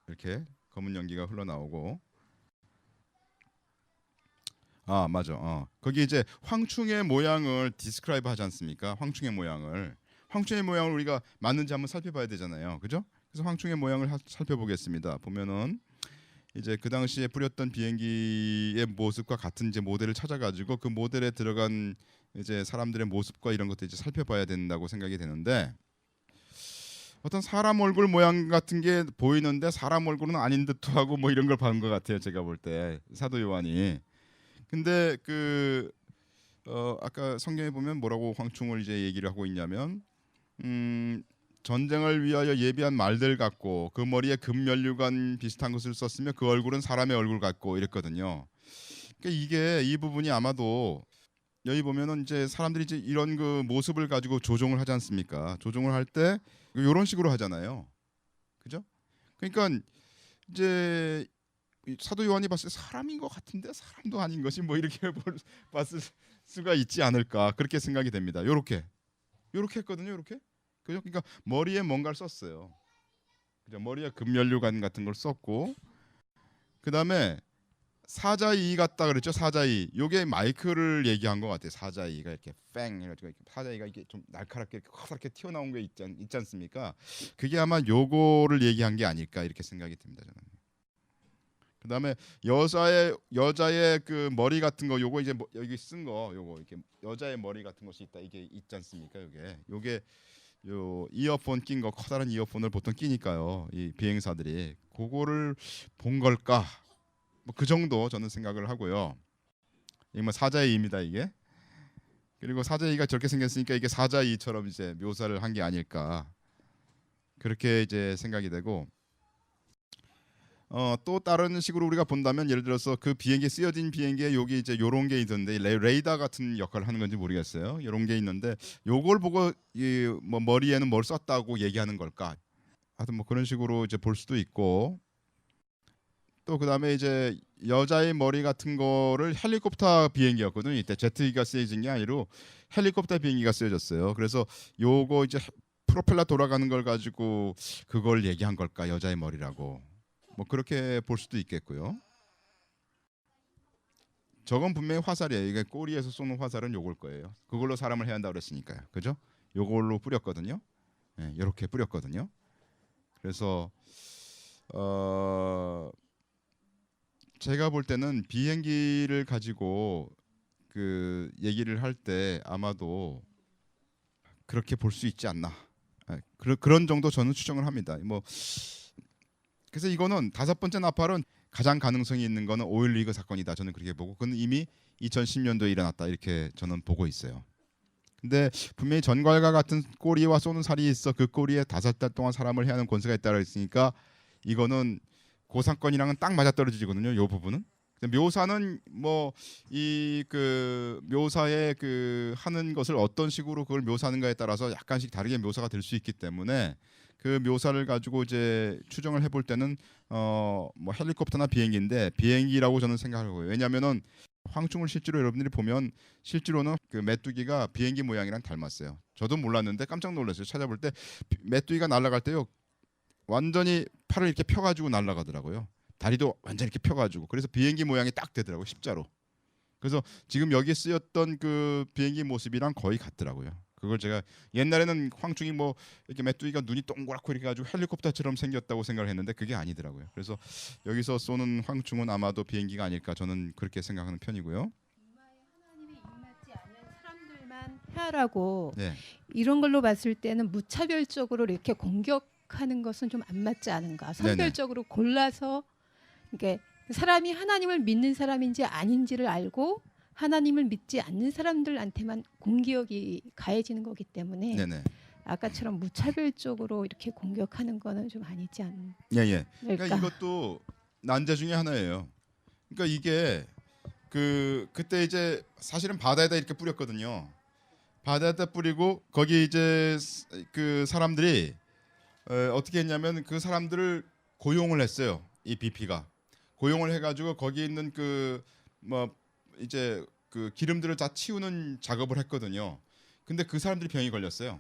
이렇게 검은 연기가 흘러나오고 맞아. 거기 이제 황충의 모양을 디스크라이브 하지 않습니까? 황충의 모양을 우리가 맞는지 한번 살펴봐야 되잖아요. 그죠? 그래서 황충의 모양을 살펴보겠습니다. 보면은 이제 그 당시에 뿌렸던 비행기의 모습과 같은 이제 모델을 찾아가지고 그 모델에 들어간 이제 사람들의 모습과 이런 것들 이제 살펴봐야 된다고 생각이 되는데 어떤 사람 얼굴 모양 같은 게 보이는데 사람 얼굴은 아닌 듯도 하고 뭐 이런 걸 본 것 같아요. 제가 볼 때 사도 요한이. 근데 그 아까 성경에 보면 뭐라고 황충을 이제 얘기를 하고 있냐면 전쟁을 위하여 예비한 말들 같고 그 머리에 금면류관 비슷한 것을 썼으며 그 얼굴은 사람의 얼굴 같고 이랬거든요. 그러니까 이게 이 부분이 아마도 여기 보면은 이제 사람들이 이제 이런 그 모습을 가지고 조종을 하지 않습니까? 조종을 할 때 이런 식으로 하잖아요. 그죠? 그러니까 이제 사도 요한이 봤을 때 사람인 것 같은데 사람도 아닌 것이 뭐 이렇게 봤을 수가 있지 않을까 그렇게 생각이 됩니다. 요렇게 했거든요. 요렇게 그죠? 그러니까 머리에 뭔가를 썼어요. 그죠? 머리에 금연류관 같은 걸 썼고 그다음에 사자이 같다 그랬죠. 사자이. 요게 마이크를 얘기한 것 같아요. 사자이가 이렇게 뺑 해가지고 이렇게 사자이가 이게 좀 날카롭게 이렇게 커다랗게 튀어나온 게 있지 않습니까? 그게 아마 요거를 얘기한 게 아닐까 이렇게 생각이 듭니다. 저는. 그다음에 여자의 그 머리 같은 거 요거 이제 여기 쓴 거 요거 이렇게 여자의 머리 같은 것이 있다 이게 있지 않습니까? 요게 요 이어폰 낀 거 커다란 이어폰을 보통 끼니까요. 이 비행사들이 그거를 본 걸까? 뭐 그 정도 저는 생각을 하고요. 이게 뭐 사자이입니다 이게. 그리고 사자이가 저렇게 생겼으니까 이게 사자이처럼 이제 묘사를 한 게 아닐까 그렇게 이제 생각이 되고 또 다른 식으로 우리가 본다면 예를 들어서 그 비행기에 쓰여진 비행기에 여기 이제 요런 게 있던데 레이더 같은 역할을 하는 건지 모르겠어요. 요런 게 있는데 요걸 보고 이 뭐 머리에는 뭘 썼다고 얘기하는 걸까? 하여튼 뭐 그런 식으로 이제 볼 수도 있고 또 그다음에 이제 여자의 머리 같은 거를 헬리콥터 비행기였거든요. 이때 제트기가 쓰여진 게 아니고 헬리콥터 비행기가 쓰여졌어요. 그래서 요거 이제 프로펠러 돌아가는 걸 가지고 그걸 얘기한 걸까? 여자의 머리라고. 뭐 그렇게 볼 수도 있겠고요. 저건 분명히 화살이에요. 이게 꼬리에서 쏘는 화살은 요걸 거예요. 그걸로 사람을 해야 한다고 그랬으니까요. 그죠? 요걸로 뿌렸거든요. 예, 이렇게 뿌렸거든요. 그래서 제가 볼 때는 비행기를 가지고 그 얘기를 할 때 아마도 그렇게 볼 수 있지 않나. 그런 정도 저는 추정을 합니다. 뭐 그래서 이거는 다섯 번째 나팔은 가장 가능성이 있는 거는 오일 리그 사건이다. 저는 그렇게 보고 그건 이미 2010년도에 일어났다 이렇게 저는 보고 있어요. 근데 분명히 전괄과 같은 꼬리와 쏘는 살이 있어 그 꼬리에 5달 동안 사람을 해야 하는 권세가 있다고 했으니까 이거는 그 사건이랑은 딱 맞아떨어지거든요. 이 부분은. 묘사는 뭐 이 그 묘사의 그 하는 것을 어떤 식으로 그걸 묘사하는가에 따라서 약간씩 다르게 묘사가 될 수 있기 때문에 그 묘사를 가지고 이제 추정을 해볼 때는 뭐 헬리콥터나 비행기인데 비행기라고 저는 생각하고요. 왜냐하면은 황충을 실제로 여러분들이 보면 실제로는 그 메뚜기가 비행기 모양이랑 닮았어요. 저도 몰랐는데 깜짝 놀랐어요. 찾아볼 때 메뚜기가 날아갈 때요 완전히 팔을 이렇게 펴가지고 날아가더라고요. 다리도 완전히 이렇게 펴가지고 그래서 비행기 모양이 딱 되더라고요. 십자로. 그래서 지금 여기 쓰였던 그 비행기 모습이랑 거의 같더라고요. 그걸 제가 옛날에는 황충이 뭐 이렇게 메뚜기가 눈이 동그랗고 이렇게 가지고 헬리콥터처럼 생겼다고 생각을 했는데 그게 아니더라고요. 그래서 여기서 쏘는 황충은 아마도 비행기가 아닐까 저는 그렇게 생각하는 편이고요. 하나님이 입맞지 않은 사람들만 해라고 네, 이런 걸로 봤을 때는 무차별적으로 이렇게 공격하는 것은 좀 안 맞지 않은가. 네네, 선별적으로 골라서 이게 사람이 하나님을 믿는 사람인지 아닌지를 알고 하나님을 믿지 않는 사람들한테만 공격이 가해지는 거기 때문에 네네, 아까처럼 무차별적으로 이렇게 공격하는 거는 좀 아니지 예예. 그러니까 않을까. 이것도 난제 중에 하나예요. 그러니까 이게 그때 이제 사실은 바다에다 이렇게 뿌렸거든요. 바다에다 뿌리고 거기 이제 그 사람들이 어떻게 했냐면 그 사람들을 고용을 했어요. 이 BP가 고용을 해가지고 거기 있는 그 뭐 이제 그 기름들을 다 치우는 작업을 했거든요. 근데 그 사람들이 병이 걸렸어요.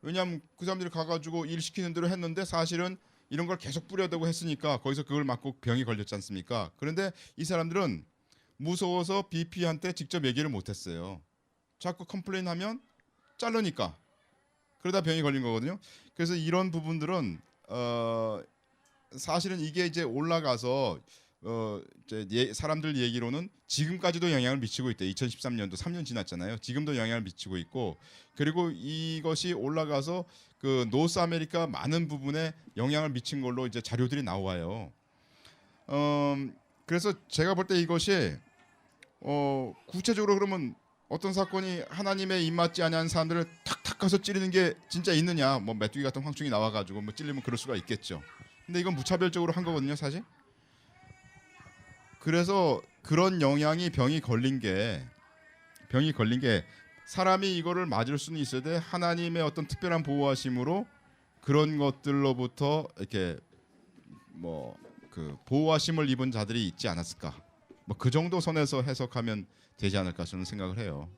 왜냐하면 그 사람들이 가가지고 일 시키는 대로 했는데 사실은 이런 걸 계속 뿌려대고 했으니까 거기서 그걸 맞고 병이 걸렸지 않습니까? 그런데 이 사람들은 무서워서 BP한테 직접 얘기를 못했어요. 자꾸 컴플레인하면 자르니까 그러다 병이 걸린 거거든요. 그래서 이런 부분들은 사실은 이게 이제 올라가서 이제 사람들 얘기로는 지금까지도 영향을 미치고 있대. 2013년도 3년 지났잖아요. 지금도 영향을 미치고 있고 그리고 이것이 올라가서 그 노스 아메리카 많은 부분에 영향을 미친 걸로 이제 자료들이 나와요. 그래서 제가 볼 때 이것이 구체적으로 그러면 어떤 사건이 하나님의 입맞지 아니한 사람들을 탁탁 가서 찌르는 게 진짜 있느냐? 뭐 메뚜기 같은 황충이 나와가지고 뭐 찔리면 그럴 수가 있겠죠. 근데 이건 무차별적으로 한 거거든요, 사실. 그래서 그런 영향이 병이 걸린 게 사람이 이거를 맞을 수는 있어야 돼. 하나님의 어떤 특별한 보호하심으로 그런 것들로부터 이렇게 뭐 그 보호하심을 입은 자들이 있지 않았을까? 뭐 그 정도 선에서 해석하면 되지 않을까 저는 생각을 해요.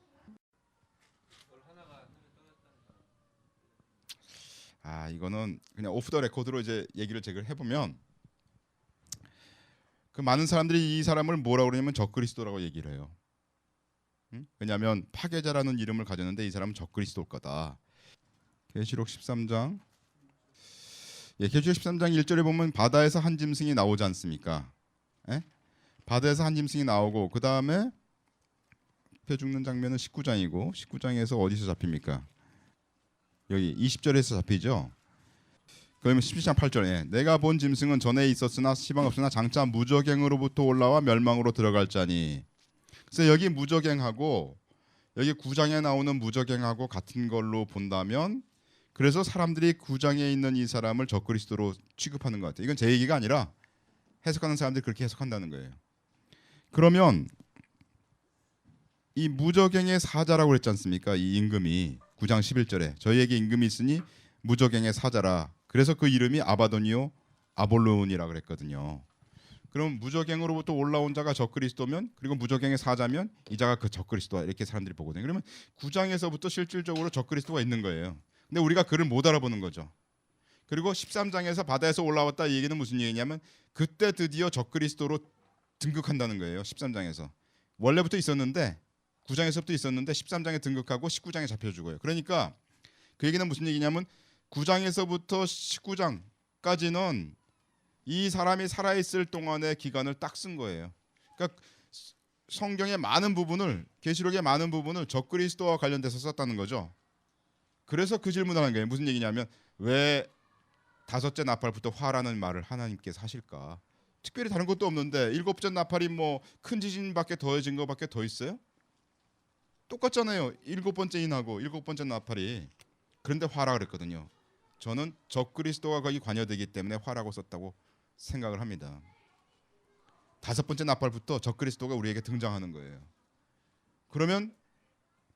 이거는 그냥 오프 더 레코드로 이제 얘기를 제가 해보면 그 많은 사람들이 이 사람을 뭐라고 그러냐면 적그리스도라고 얘기를 해요. 응? 왜냐하면 파괴자라는 이름을 가졌는데 이 사람은 적그리스도일 거다. 계시록 13장 계시록 13장 1절에 보면 바다에서 한 짐승이 나오지 않습니까? 예? 바다에서 한 짐승이 나오고 그 다음에 배 죽는 장면은 19장이고 19장에서 어디서 잡힙니까? 여기 20절에서 잡히죠. 그러면 17장 8절에 내가 본 짐승은 전에 있었으나 시방 없으나 장차 무저갱으로부터 올라와 멸망으로 들어갈 자니. 그래서 여기 무저갱하고 여기 9장에 나오는 무저갱하고 같은 걸로 본다면 그래서 사람들이 9장에 있는 이 사람을 적그리스도로 취급하는 것 같아요. 이건 제 얘기가 아니라 해석하는 사람들이 그렇게 해석한다는 거예요. 그러면 이 무저갱의 사자라고 그랬지 않습니까? 이 임금이 9장 11절에 저희에게 임금이 있으니 무저갱의 사자라. 그래서 그 이름이 아바도니오 아볼론이라 그랬거든요. 그럼 무저갱으로부터 올라온 자가 적그리스도면 그리고 무저갱의 사자면 이 자가 그 적그리스도다 이렇게 사람들이 보거든요. 그러면 9장에서부터 실질적으로 적그리스도가 있는 거예요. 근데 우리가 그를 못 알아보는 거죠. 그리고 13장에서 바다에서 올라왔다 이 얘기는 무슨 얘기냐면 그때 드디어 적그리스도로 등극한다는 거예요. 13장에서 원래부터 있었는데 9장에서부터 있었는데 13장에 등극하고 19장에 잡혀 죽어요. 그러니까 그 얘기는 무슨 얘기냐면 9장에서부터 19장까지는 이 사람이 살아있을 동안의 기간을 딱 쓴 거예요. 그러니까 성경의 많은 부분을 계시록의 많은 부분을 적그리스도와 관련돼서 썼다는 거죠. 그래서 그 질문을 하는 거예요. 무슨 얘기냐면 왜 다섯째 나팔부터 화라는 말을 하나님께서 하실까? 특별히 다른 것도 없는데 일곱째 나팔이 뭐 큰 지진밖에 더해진 것밖에 더 있어요? 똑같잖아요. 일곱 번째 인하고 일곱 번째 나팔이. 그런데 화라 그랬거든요. 저는 적그리스도가 거기 관여되기 때문에 화라고 썼다고 생각을 합니다. 다섯 번째 나팔부터 적그리스도가 우리에게 등장하는 거예요. 그러면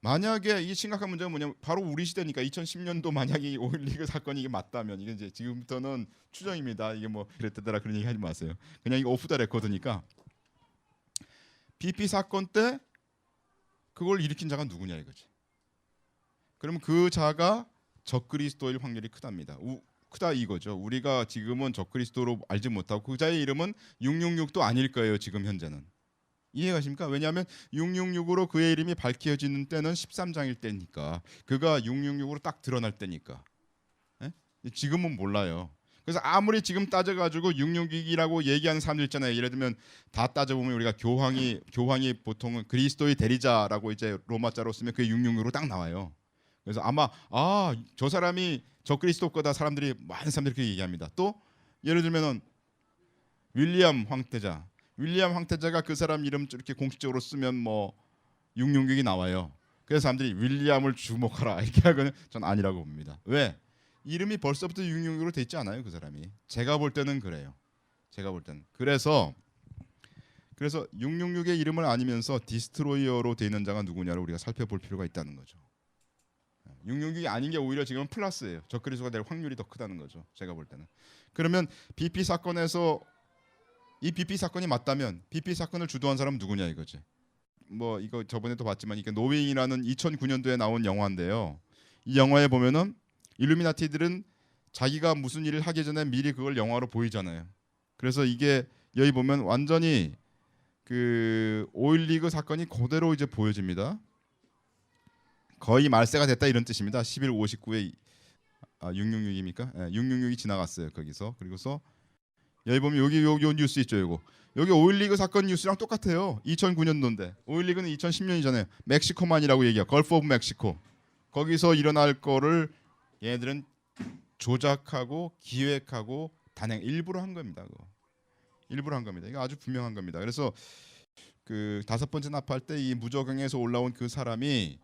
만약에 이 심각한 문제가 뭐냐면 바로 우리 시대니까 2010년도 만약에 이 오일리그 사건이 이게 맞다면 이게 이제 지금부터는 추정입니다. 이게 뭐 그랬다더라 그런 얘기 하지 마세요. 그냥 이거 오프 더 레코드니까 BP 사건 때 그걸 일으킨 자가 누구냐 이거지. 그러면 그 자가 적그리스도일 확률이 크답니다. 크다 이거죠. 우리가 지금은 적그리스도로 알지 못하고 그 자의 이름은 666도 아닐 거예요. 지금 현재는. 이해가십니까? 왜냐하면 666으로 그의 이름이 밝혀지는 때는 13장일 때니까 그가 666으로 딱 드러날 때니까. 에? 지금은 몰라요. 그래서 아무리 지금 따져가지고 666이라고 얘기하는 사람들 있잖아요. 예를 들면 다 따져보면 우리가 교황이 보통은 그리스도의 대리자라고 이제 로마자로 쓰면 그게 666으로 딱 나와요. 그래서 아마 저 사람이 적그리스도 거다 사람들이 많은 사람들이 그렇게 얘기합니다. 또 예를 들면은 윌리엄 황태자가 그 사람 이름 이렇게 공식적으로 쓰면 뭐 666이 나와요. 그래서 사람들이 윌리엄을 주목하라 이렇게 하고는 전 아니라고 봅니다. 왜? 이름이 벌써부터 666으로 돼 있지 않아요, 그 사람이. 제가 볼 때는 그래요. 제가 볼 때는. 그래서 666의 이름을 아니면서 디스트로이어로 돼 있는 자가 누구냐를 우리가 살펴볼 필요가 있다는 거죠. 666이 아닌 게 오히려 지금은 플러스예요. 적그리스도가 될 확률이 더 크다는 거죠. 제가 볼 때는. 그러면 BP 사건에서 이 BP 사건이 맞다면 BP 사건을 주도한 사람은 누구냐 이거지. 뭐 이거 저번에도 봤지만 이게 노웨잉이라는 2009년도에 나온 영화인데요. 이 영화에 보면은 일루미나티들은 자기가 무슨 일을 하기 전에 미리 그걸 영화로 보이잖아요. 그래서 이게 여기 보면 완전히 그 오일리그 사건이 그대로 이제 보여집니다. 거의 말세가 됐다 이런 뜻입니다. 11:59에 666입니까? 네, 666이 지나갔어요 거기서. 그리고서 여기 보면 여기 요 뉴스 있죠 이거. 여기 오일리그 사건 뉴스랑 똑같아요. 2009년도인데 오일리그는 2010년이잖아요. 멕시코만이라고 얘기해요. 걸프 오브 멕시코. 거기서 일어날 거를 얘네들은 조작하고 기획하고 단행 일부러 한 겁니다. 그거. 일부러 한 겁니다. 이거 아주 분명한 겁니다. 그래서 그 다섯 번째 나팔 때 이 무저갱에서 올라온 그 사람이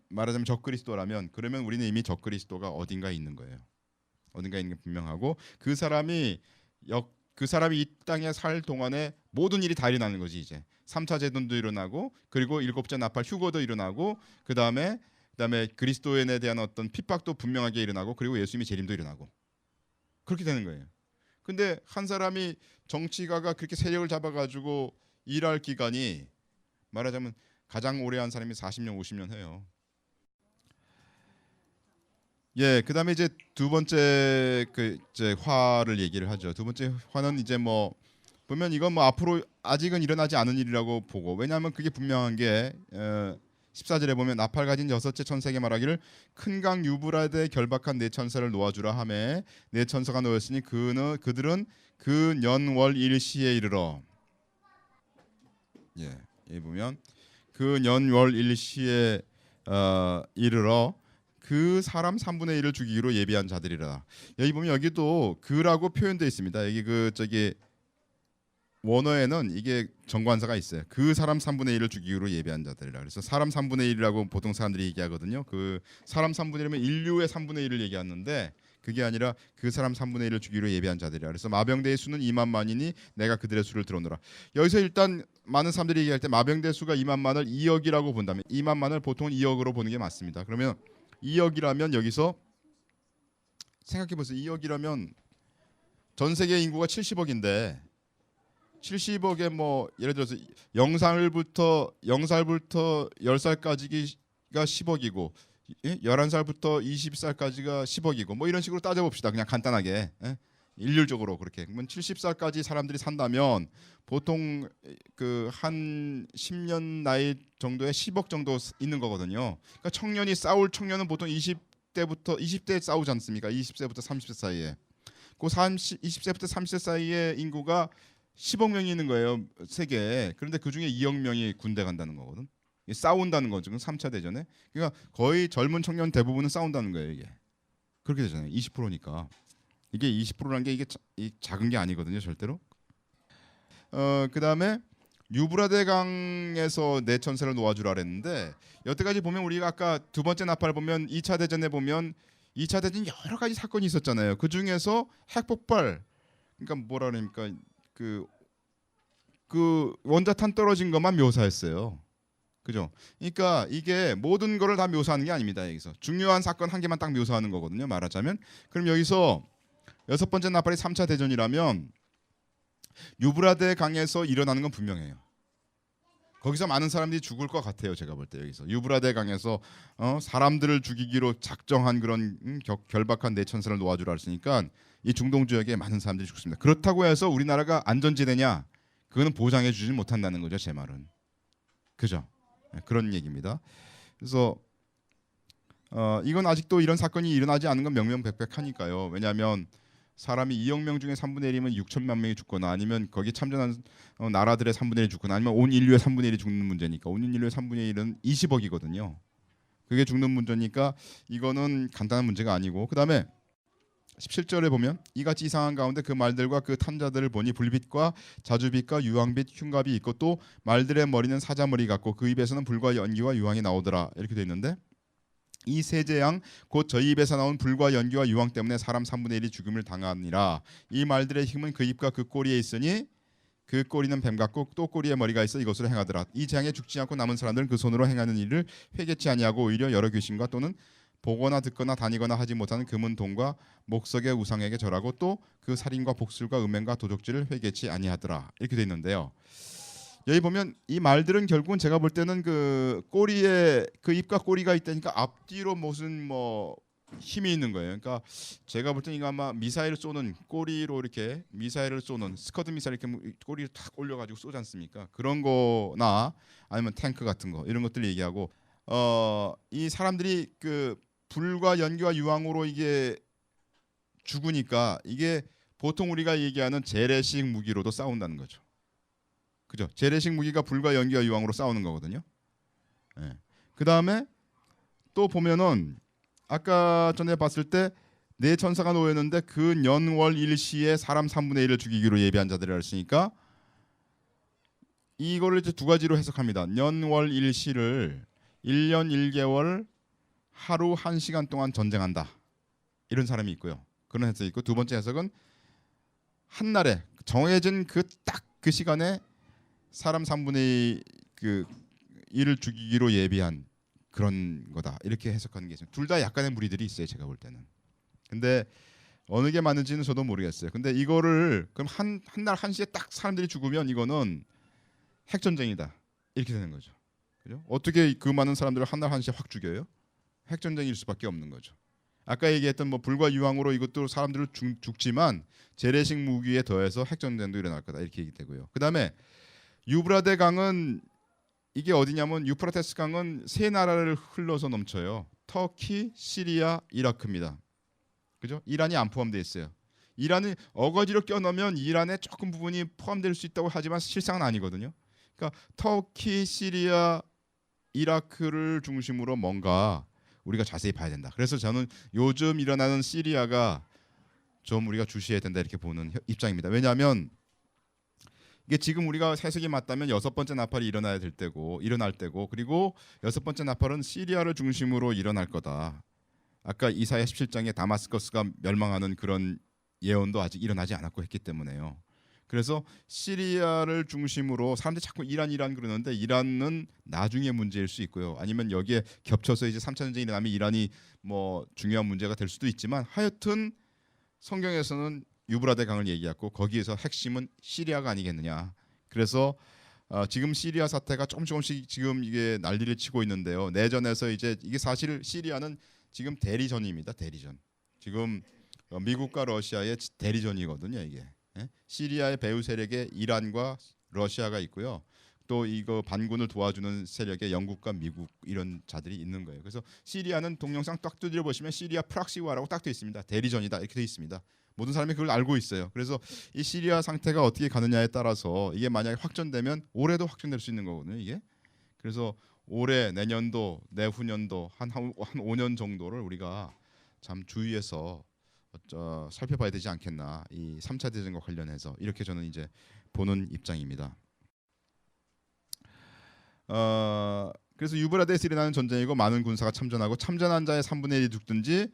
말하자면 적그리스도라면 그러면 우리는 이미 적그리스도가 어딘가에 있는 거예요. 어딘가에 있는 게 분명하고 그 사람이 이 땅에 살 동안에 모든 일이 다 일어나는 거지 이제. 3차 재돈도 일어나고 그리고 일곱째 나팔 휴거도 일어나고 그다음에 그리스도인에 대한 어떤 핍박도 분명하게 일어나고 그리고 예수님의 재림도 일어나고 그렇게 되는 거예요. 근데 한 사람이 정치가가 그렇게 세력을 잡아가지고 일할 기간이 말하자면 가장 오래 한 사람이 40년 50년 해요. 예, 그다음에 이제 두 번째 그 이제 화를 얘기를 하죠. 두 번째 화는 이제 뭐 보면 이건 뭐 앞으로 아직은 일어나지 않은 일이라고 보고, 왜냐하면 그게 분명한 게 14절에 보면 나팔 가진 여섯째 천사에게 말하기를 큰 강 유브라데 결박한 네 천사를 놓아주라 하매 네 천사가 놓였으니 그들은 그 년월 일시에 이르러, 예, 여기 보면 그 년월 일시에 이르러 그 사람 3분의 1을 죽이기로 예비한 자들이라. 여기 보면 여기도 그라고 표현되어 있습니다. 여기 그 저기 원어에는 이게 정관사가 있어요. 그 사람 3분의 1을 죽이기로 예비한 자들이라. 그래서 사람 3분의 1이라고 보통 사람들이 얘기하거든요. 그 사람 3분의 1이면 인류의 3분의 1을 얘기하는데 그게 아니라 그 사람 3분의 1을 죽이기로 예비한 자들이라. 그래서 마병대의 수는 2만만이니 내가 그들의 수를 들어놓으라. 여기서 일단 많은 사람들이 얘기할 때 마병대 수가 2만만을 2억이라고 본다면 2만만을 보통 2억으로 보는 게 맞습니다. 그러면 2억이라면 여기서 생각해 보세요. 2억이라면 전 세계 인구가 70억인데 70억에 뭐 예를 들어서 0살부터 10살까지가 10억이고 11살부터 20살까지가 10억이고 뭐 이런 식으로 따져봅시다. 그냥 간단하게 일률적으로 그렇게. 그러면 70살까지 사람들이 산다면 보통 그 한 10년 나이 정도에 10억 정도 있는 거거든요. 그러니까 청년은 보통 20대에 싸우지 않습니까? 20세부터 30세 사이에. 그 20세부터 30세 사이에 인구가 10억 명이 있는 거예요, 세계에. 그런데 그 중에 2억 명이 군대 간다는 거거든. 싸운다는 거죠. 3차 대전에. 그러니까 거의 젊은 청년 대부분은 싸운다는 거예요, 이게. 그렇게 되잖아요. 20%니까. 이게 20%라는 게 이게 작은 게 아니거든요, 절대로. 그다음에 유브라데 강에서 네 천사를 놓아주라 그랬는데 여태까지 보면 우리가 아까 두 번째 나팔 보면 2차 대전에 보면 2차 대전 여러 가지 사건이 있었잖아요. 그 중에서 핵폭발, 그러니까 뭐라 그러니까 그 원자탄 떨어진 것만 묘사했어요. 그죠? 그러니까 이게 모든 거를 다 묘사하는 게 아닙니다. 여기서 중요한 사건 한 개만 딱 묘사하는 거거든요. 말하자면. 그럼 여기서 여섯 번째 나팔이 3차 대전이라면 유브라데 강에서 일어나는 건 분명해요. 거기서 많은 사람들이 죽을 것 같아요. 제가 볼 때 여기서 유브라데 강에서 사람들을 죽이기로 작정한 그런 결박한 네 천사를 놓아주라 했으니까 이 중동 지역에 많은 사람들이 죽습니다. 그렇다고 해서 우리나라가 안전지대냐? 그거는 보장해 주지 못한다는 거죠. 제 말은. 그죠? 그런 얘기입니다. 그래서 이건 아직도 이런 사건이 일어나지 않은 건 명명백백하니까요. 왜냐하면 사람이 2억 명 중에 3분의 1이면 6천만 명이 죽거나 아니면 거기 참전한 나라들의 3분의 1이 죽거나 아니면 온 인류의 3분의 1이 죽는 문제니까 온 인류의 3분의 1은 20억이거든요. 그게 죽는 문제니까 이거는 간단한 문제가 아니고, 그다음에 17절에 보면 이같이 이상한 가운데 그 말들과 그 탐자들을 보니 불빛과 자주빛과 유황빛 흉갑이 있고 또 말들의 머리는 사자머리 같고 그 입에서는 불과 연기와 유황이 나오더라. 이렇게 돼 있는데 이 세제양 곧 저희 입에서 나온 불과 연기와 유황 때문에 사람 3분의 1이 죽음을 당하니라. 이 말들의 힘은 그 입과 그 꼬리에 있으니 그 꼬리는 뱀 같고 또 꼬리에 머리가 있어 이것으로 행하더라. 이 재앙에 죽지 않고 남은 사람들은 그 손으로 행하는 일을 회개치 아니하고 오히려 여러 귀신과 또는 보거나 듣거나 다니거나 하지 못하는 금은 돈과 목석의 우상에게 절하고 또 그 살인과 복술과 음행과 도적질을 회개치 아니하더라. 이렇게 돼 있는데요. 여기 보면 이 말들은 결국은 제가 볼 때는 그 꼬리에 그 입과 꼬리가 있다니까 앞뒤로 무슨 뭐 힘이 있는 거예요. 그러니까 제가 볼 때는 이거 아마 미사일을 쏘는 꼬리로 이렇게 미사일을 쏘는 스커드 미사일 이렇게 꼬리를 탁 올려가지고 쏘지 않습니까? 그런 거나 아니면 탱크 같은 거 이런 것들 얘기하고 이 사람들이 그 불과 연기와 유황으로 이게 죽으니까 이게 보통 우리가 얘기하는 재래식 무기로도 싸운다는 거죠. 그죠? 재래식 무기가 불과 연기와 유황으로 싸우는 거거든요. 예. 그 다음에 또 보면은 아까 전에 봤을 때 네 천사가 놓였는데 그 년월 일시에 사람 3분의 1을 죽이기로 예비한 자들이라 했으니까 이거를 이제 두 가지로 해석합니다. 년월 일시를 1년 1개월 하루 1시간 동안 전쟁한다. 이런 사람이 있고요. 그런 해석이 있고, 두 번째 해석은 한 날에 정해진 그 딱 그 시간에 사람 3분의 그 1을 죽이기로 예비한 그런 거다. 이렇게 해석하는 게 있어요. 둘 다 약간의 무리들이 있어요. 제가 볼 때는. 근데 어느 게 맞는지는 저도 모르겠어요. 근데 이거를 그럼 한 날 1시에 딱 사람들이 죽으면 이거는 핵전쟁이다. 이렇게 되는 거죠. 그죠? 어떻게 그 많은 사람들을 한 날 1시에 확 죽여요? 핵전쟁일 수밖에 없는 거죠. 아까 얘기했던 뭐 불과 유황으로 이것도 사람들을 죽지만 재래식 무기에 더해서 핵전쟁도 일어날 거다 이렇게 얘기되고요. 그다음에 유브라데 강은 이게 어디냐면 유프라테스 강은 세 나라를 흘러서 넘쳐요. 터키, 시리아, 이라크입니다. 그죠? 이란이 안 포함되어 있어요. 이란은 어거지로 껴넣으면 이란의 조금 부분이 포함될 수 있다고 하지만 실상은 아니거든요. 그러니까 터키, 시리아, 이라크를 중심으로 뭔가 우리가 자세히 봐야 된다. 그래서 저는 요즘 일어나는 시리아가 좀 우리가 주시해야 된다 이렇게 보는 입장입니다. 왜냐하면 이게 지금 우리가 해석이 맞다면 여섯 번째 나팔이 일어날 때고 그리고 여섯 번째 나팔은 시리아를 중심으로 일어날 거다. 아까 이사야 17장에 다마스커스가 멸망하는 그런 예언도 아직 일어나지 않았고 했기 때문에요. 그래서 시리아를 중심으로 사람들이 자꾸 이란 그러는데 이란은 나중에 문제일 수 있고요. 아니면 여기에 겹쳐서 이제 3차 전쟁이 일어나면 이란이 뭐 중요한 문제가 될 수도 있지만 하여튼 성경에서는 유브라데 강을 얘기했고 거기에서 핵심은 시리아가 아니겠느냐. 그래서 지금 시리아 사태가 조금씩 지금 이게 난리를 치고 있는데요. 내전에서 이제 이게 사실 시리아는 지금 대리전입니다. 대리전. 지금 미국과 러시아의 대리전이거든요. 이게 시리아의 배후 세력에 이란과 러시아가 있고요. 또 이거 반군을 도와주는 세력에 영국과 미국 이런 자들이 있는 거예요. 그래서 시리아는 동영상 딱 두드려 보시면 시리아 프락시와라고 딱 돼 있습니다. 대리전이다 이렇게 돼 있습니다. 모든 사람이 그걸 알고 있어요. 그래서 이 시리아 상태가 어떻게 가느냐에 따라서 이게 만약에 확전되면 올해도 확전될 수 있는 거거든요. 이게 그래서 올해 내년도 내후년도 한 5년 정도를 우리가 참 주의해서 살펴봐야 되지 않겠나. 이 3차 대전과 관련해서 이렇게 저는 이제 보는 입장입니다. 그래서 유브라데스 일어나는 전쟁이고 많은 군사가 참전하고 참전한 자의 3분의 1이 죽든지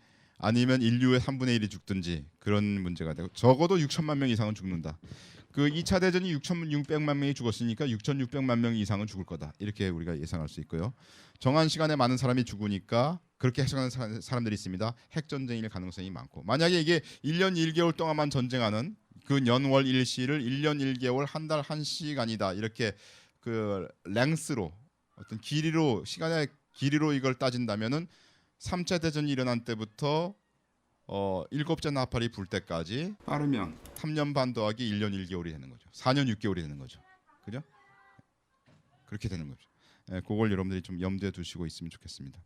아니면 인류의 3분의 1이 죽든지 그런 문제가 되고 적어도 6천만 명 이상은 죽는다. 그 2차 대전이 6,600만 명이 죽었으니까 6,600만 명 이상은 죽을 거다. 이렇게 우리가 예상할 수 있고요. 정한 시간에 많은 사람이 죽으니까 그렇게 해석하는 사람들이 있습니다. 핵 전쟁일 가능성이 많고 만약에 이게 1년 1개월 동안만 전쟁하는 그 연월 일시를 1년 1개월 한 달 1시간이다. 이렇게 그 랭스로 어떤 길이로 시간의 길이로 이걸 따진다면은 3차 대전이 일어난 때부터 일곱째 나팔이 불 때까지 빠르면 3년 반 더하기 1년 1개월이 되는 거죠. 4년 6개월이 되는 거죠. 그죠? 그렇게 되는 거죠. 그걸 여러분들이 좀 염두에 두시고 있으면 좋겠습니다.